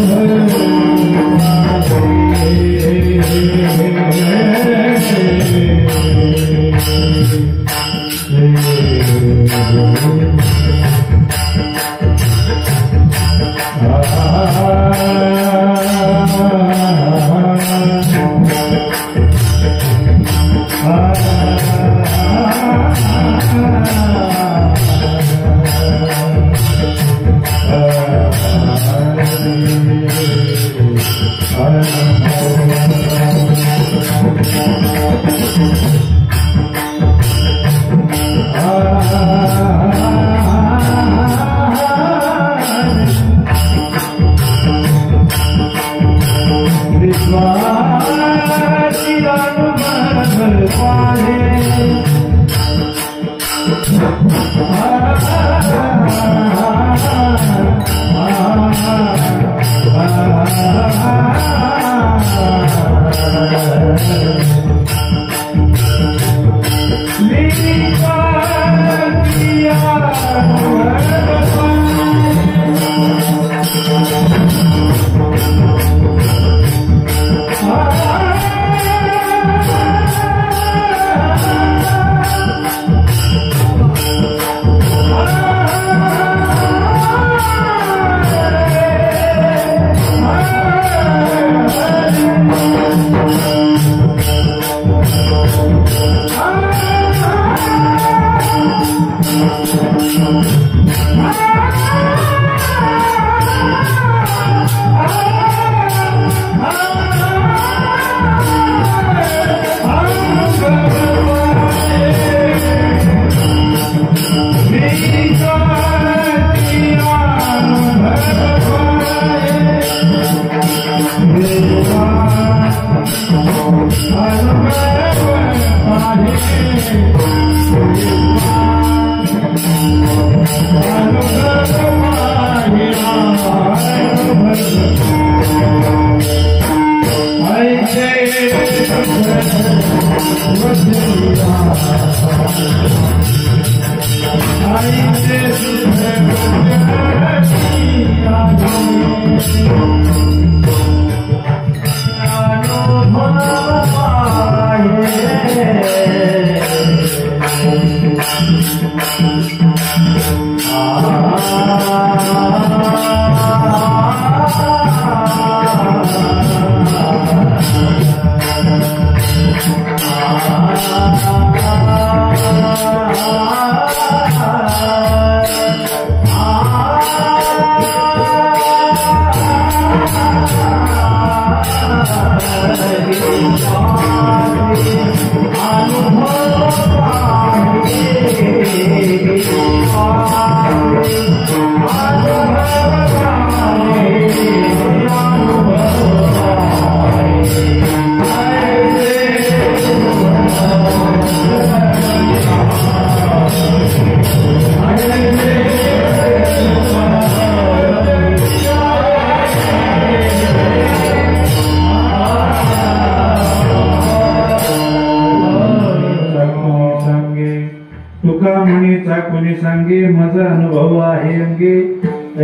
कोणी सांगे माझा अनुभव आहे अंगे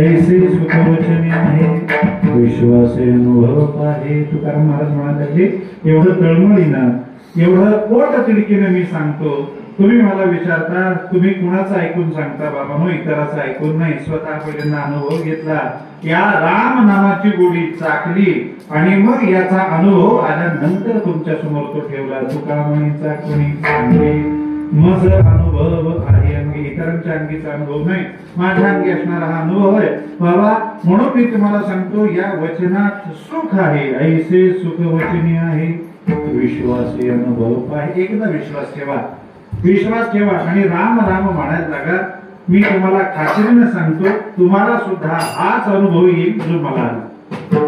ऐसे सुखवचने आहे विश्वासे अनुभव पाहे. तुकाराम महाराज म्हणाले एवढं तळमळीनं एवढं पोट तिडकीनं मी सांगतो. तुम्ही मला विचारता तुम्ही कुणाचं ऐकून सांगता बाबा. मग इतराचं ऐकून नाही, स्वतः पहिल्यांदा अनुभव घेतला, या राम नामाची गोडी चाकली आणि मग याचा अनुभव आल्यानंतर तुमच्या समोर तो ठेवला. तुकारामांचा कोणी सांगे मज अनुभव आहे अंगी. इतरांच्या अंगीचा अनुभव नाही, माझ्या अंगी असणारा हा अनुभव आहे बाबा. म्हणून मी तुम्हाला सांगतो या वचनात सुख आहे, ऐसे सुख वचनी आहे विश्वासी अनुभव पाहे. एकदा विश्वास ठेवा, विश्वास ठेवा आणि राम राम म्हणायला लागा. मी तुम्हाला खात्रीने सांगतो तुम्हाला सुद्धा हाच अनुभव येईल जो मला आला.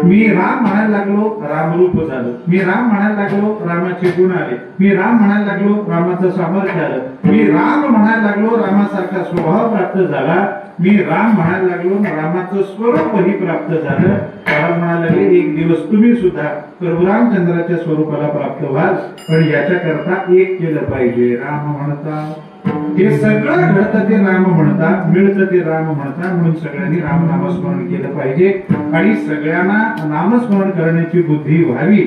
मी राम म्हणायला लागलो रामरूप झालं, मी राम म्हणायला लागलो रामाचे गुण आले, मी राम म्हणायला लागलो रामाचं सामर्थ्य आलं, मी राम म्हणायला लागलो रामासारखा स्वभाव प्राप्त झाला, मी राम म्हणायला लागलो रामाचं स्वरूपही प्राप्त झालं. महाराज म्हणायला लागले एक दिवस तुम्ही सुद्धा प्रभू रामचंद्राच्या स्वरूपाला प्राप्त व्हाल. पण याच्याकरता एक केलं पाहिजे, राम म्हणता. हे सगळं घडतं ते राम म्हणता, मिळतं ते राम म्हणता. म्हणून सगळ्यांनी राम नामस्मरण केलं पाहिजे आणि सगळ्यांना नामस्मरण करण्याची बुद्धी व्हावी,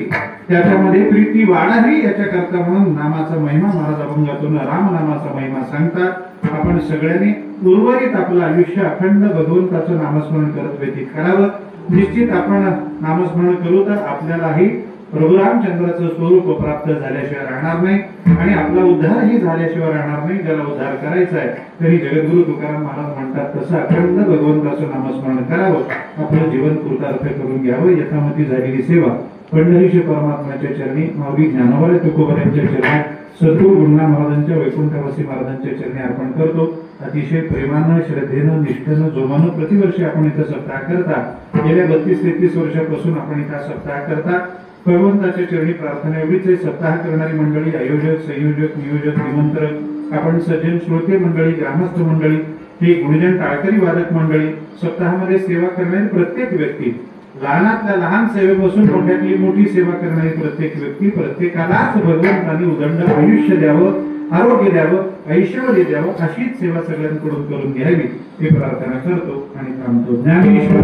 त्याच्यामध्ये प्रीती वाढावी याच्याकरता म्हणून नामाचा महिमा महाराज अभंगातून राम नामाचा महिमा सांगतात. आपण सगळ्यांनी उर्वरित आपलं आयुष्य अखंड भगवंताचं नामस्मरण करत व्यतीत करावं. निश्चित आपण नामस्मरण करू तर आपल्यालाही प्रभू रामचंद्राचं स्वरूप प्राप्त झाल्याशिवाय राहणार नाही आणि आपला उद्धारही झाल्याशिवाय राहणार नाही. ज्याला उद्धार करायचा आहे तरी जगद्गुरु तुकाराम महाराज म्हणतात तसं अखंड भगवंताचं नामस्मरण करावं, आपलं जीवन कृतार्थ करून घ्यावं. यथामती झालेली सेवा पंढरीशी परमात्म्याच्या चरणी, माऊली ज्ञानोबा तुकोबऱ्यांच्या चरणी, सद्गुरू गुरुनाथ महाराजांच्या, वैकुंठवासी महाराजांच्या चरणी अर्पण करतो. अतिशय प्रेमानं, श्रद्धेनं, निष्ठेनं, जोमानं प्रतिवर्षी आपण इथं सप्ताह करता. गेल्या 32-33 वर्षापासून आपण इथं सप्ताह करता. भगवंताच्या चरणी प्रार्थना एवढीच आहे, सप्ताह करणारी मंडळी, आयोजक, संयोजक, नियोजक, निमंत्रक, आपण सज्जन श्रोते मंडळी, ग्रामस्थ मंडळी, ही गुणजन टाळकरी वादक मंडळी, सप्ताहामध्ये सेवा करणारी प्रत्येक व्यक्ती, लहानातल्या लहान सेवेपासून मोठ्यातली मोठी सेवा करणारी प्रत्येक व्यक्ती, प्रत्येकालाच भगवंतांनी उदंड आयुष्य द्यावं, आरोग्य द्यावं, ऐश्वर्य द्यावं, अशीच सेवा सगळ्यांकडून करून घ्यावी ही प्रार्थना करतो आणि थांबतो. Dnyaneshwar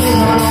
Thank you.